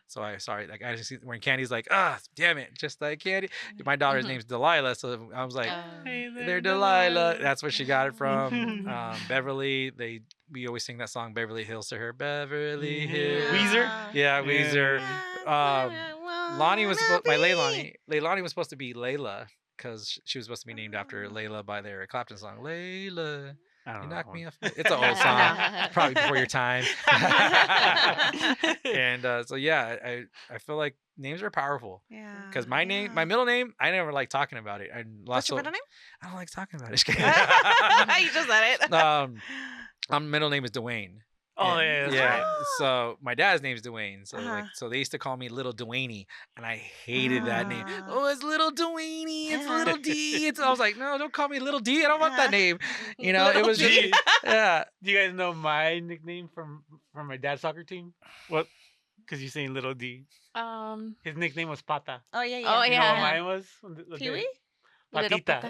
So I just when Candy's like, damn it, just like Candy. My daughter's name's Delilah, so I was like, hey, they're Delilah. That's where she got it from. Beverly, we always sing that song Beverly Hills to her. Beverly Hills. Weezer? Yeah, Weezer. Lonnie was Leilani was supposed to be Layla because she was supposed to be named after Layla by the Eric Clapton song. Layla, you knock me off. It's an old song, probably before your time. And so yeah, I feel like names are powerful. Yeah. Because my middle name, I never like talking about it. What's your middle name? I don't like talking about it. You just said it. My middle name is Dwayne. Oh yeah, yeah. So my dad's name's Dwayne. So so they used to call me Little Dwayne, and I hated that name. Oh, it's Little Dwayne. It's Little D. I was like, no, don't call me Little D. I don't want that name. You know, it was just yeah. Do you guys know my nickname from my dad's soccer team? What? Because you're saying Little D. His nickname was Pata. Oh yeah, yeah. Oh You know what mine was? Pee-wee? Patita.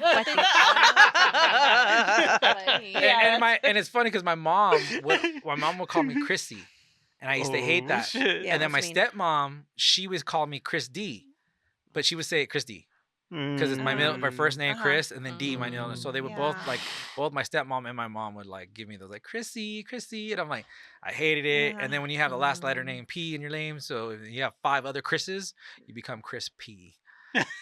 And it's funny because my mom would call me Chrissy, and I used to hate that. Shit. Yeah, and then my stepmom, she would call me Chris D, but she would say it Chris D because it's my first name Chris, and then D my middle name. So they would both both my stepmom and my mom would like give me those like Chrissy, and I'm like, I hated it. And then when you have the last letter name P in your name, so if you have 5 other Chris's, you become Chris P.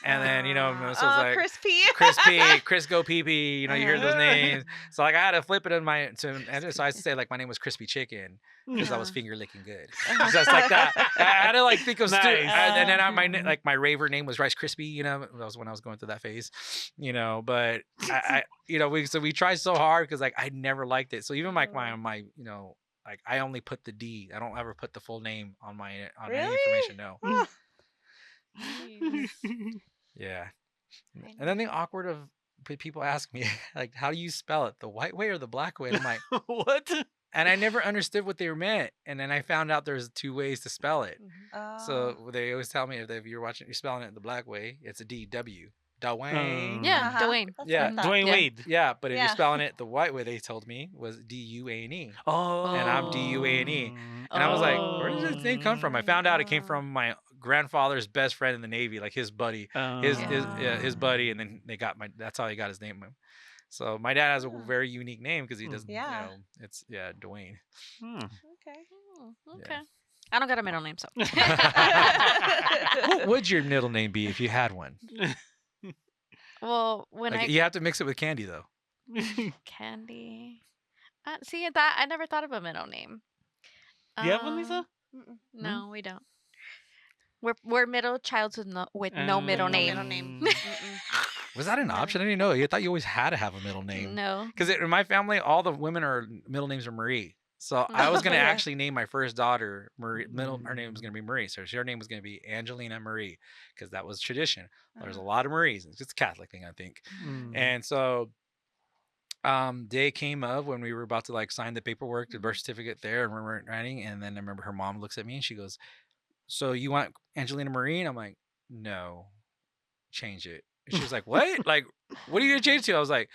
And then, you know, so it's like Chris P. Chris P, Chris Go Pee Pee, you know, you hear those names. So like I had to flip it in so I used to say like my name was Crispy Chicken because I was finger licking good. Just like that. I had to like think of and then my raver name was Rice Krispie, you know, that was when I was going through that phase, you know, but I you know, we tried so hard because like I never liked it. So even like my you know, like I only put the D. I don't ever put the full name on any information. No. Yeah. And then the awkward of people ask me like, how do you spell it, the white way or the black way? And I'm like, what? And I never understood what they meant, and then I found out there's 2 ways to spell it. So they always tell me if you're spelling it the black way, it's a D-W. Dwayne. Yeah, Dwayne. Yeah, Dwayne Wade. Yeah, but if you're spelling it the white way, they told me was D-U-A-N-E. Oh. And I'm D-U-A-N-E. And I was like, where does this name come from? I found out it came from my grandfather's best friend in the Navy, like his buddy, his buddy, and then they got that's how he got his name. So my dad has a Oh. very unique name because he doesn't, Yeah. it's Dwayne. Okay. Okay. I don't got a middle name, so. What would your middle name be if you had one? Well, when Like, you have to mix it with Candy though. Candy. See that I never thought of a middle name. Do you have one, Lisa? No, we don't. We're middle childs with no middle No name. middle name. Was that an option? I didn't know. I thought you always had to have a middle name. No. Because in my family, all the women middle names are Marie. So I was gonna Yeah. actually name my first daughter Marie. Her name was gonna be Marie. So her name was gonna be Angelina Marie, because that was tradition. There's a lot of Maries. It's just a Catholic thing, I think. And so, day came of when we were about to like sign the paperwork, the birth certificate there, and we were writing. And then I remember her mom looks at me and she goes, "So you want Angelina Marie?" And I'm like, "No, change it." And she was like, "What? Like, what are you gonna change it to?" I was like,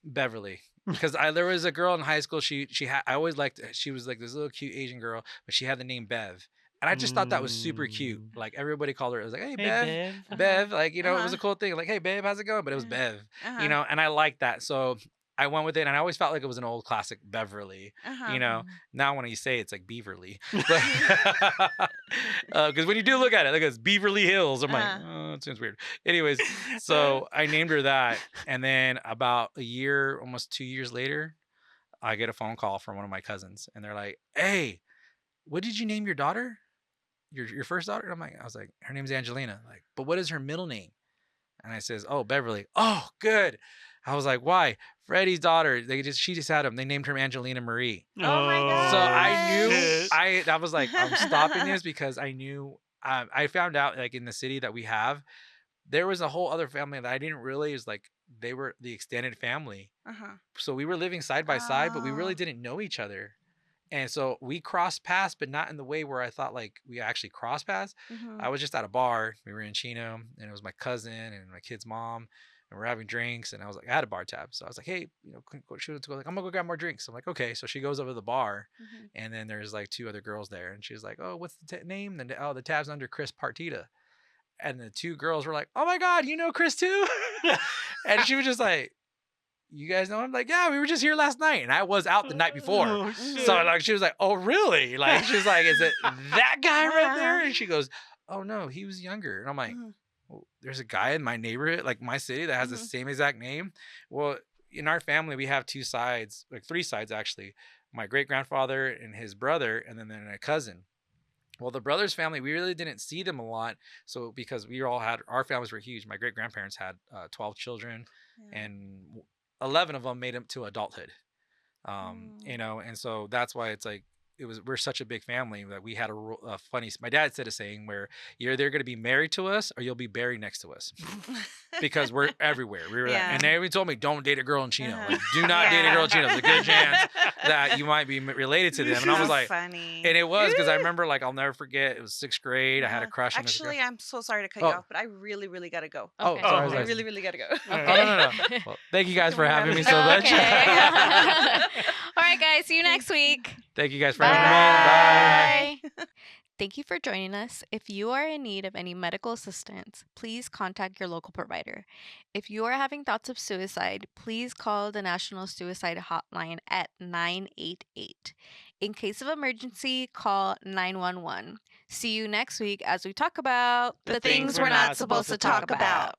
"Beverly." Because there was a girl in high school. I always liked. She was like this little cute Asian girl, but she had the name Bev, and I just thought that was super cute. Like everybody called her. It was like, "Hey, Bev, Bev." Like, it was a cool thing. Like, "Hey, Bev, how's it going?" But it was Bev, and I liked that. So I went with it, and I always felt like it was an old classic Beverly. Now when you say it, it's like Beaverly, because when you do look at it, like it's Beverly Hills. I'm like, oh, it seems weird. Anyways, so I named her that, and then about a year, almost 2 years later, I get a phone call from one of my cousins, and they're like, "Hey, what did you name your daughter? Your first daughter?" And I was like, "Her name's Angelina." Like, "But what is her middle name?" And I says, "Oh, Beverly." "Oh, good." I was like, "Why?" "Freddie's daughter. She just had him. They named her Angelina Marie." Oh my god. So I knew I was like, I'm stopping this because I knew I found out like in the city that we have, there was a whole other family that I didn't realize like they were the extended family. So we were living side by side, but we really didn't know each other. And so we crossed paths, but not in the way where I thought like we actually crossed paths. I was just at a bar. We were in Chino, and it was my cousin and my kid's mom, and we're having drinks. And I was like, I had a bar tab, so I was like, "Hey, she was like, I'm gonna go grab more drinks." I'm like, "Okay." So she goes over to the bar, and then there's like 2 other girls there, and she's like, "Oh, what's the name?" Then the tab's under Chris Partita, and the 2 girls were like, "Oh my god, you know Chris too?" And she was just like, "You guys know him?" Like, "Yeah, we were just here last night," and I was out the night before. So like, she was like, "Oh, really?" Like, she was like, "Is it that guy right there?" And she goes, "Oh no, he was younger." And I'm like, well, "There's a guy in my neighborhood, like my city, that has the same exact name." Well, in our family, we have 2 sides, like 3 sides actually. My great grandfather and his brother, and then a cousin. Well, the brothers' family, we really didn't see them a lot. So because our families were huge. My great grandparents had 12 children, and 11 of them made it to adulthood. And so that's why it's like we're such a big family that we had a funny. My dad said a saying where you're either going to be married to us or you'll be buried next to us, because we're everywhere. We were and they even told me, "Don't date a girl in Chino. Like, do not date a girl in Chino. There's a good chance that you might be related to them." And I was like, funny. And it was because I remember, like, I'll never forget. It was 6th grade. I had a crush on this girl. Actually, I'm so sorry to cut you off, but I really, really gotta go. Oh, sorry. I really, really gotta go. Oh, no. Well, thank you guys for having me so much. All right, guys. See you next week. Thank you guys for having me. Bye. Thank you for joining us. If you are in need of any medical assistance, please contact your local provider. If you are having thoughts of suicide, please call the National Suicide Hotline at 988. In case of emergency, call 911. See you next week as we talk about the things we're not supposed to talk about.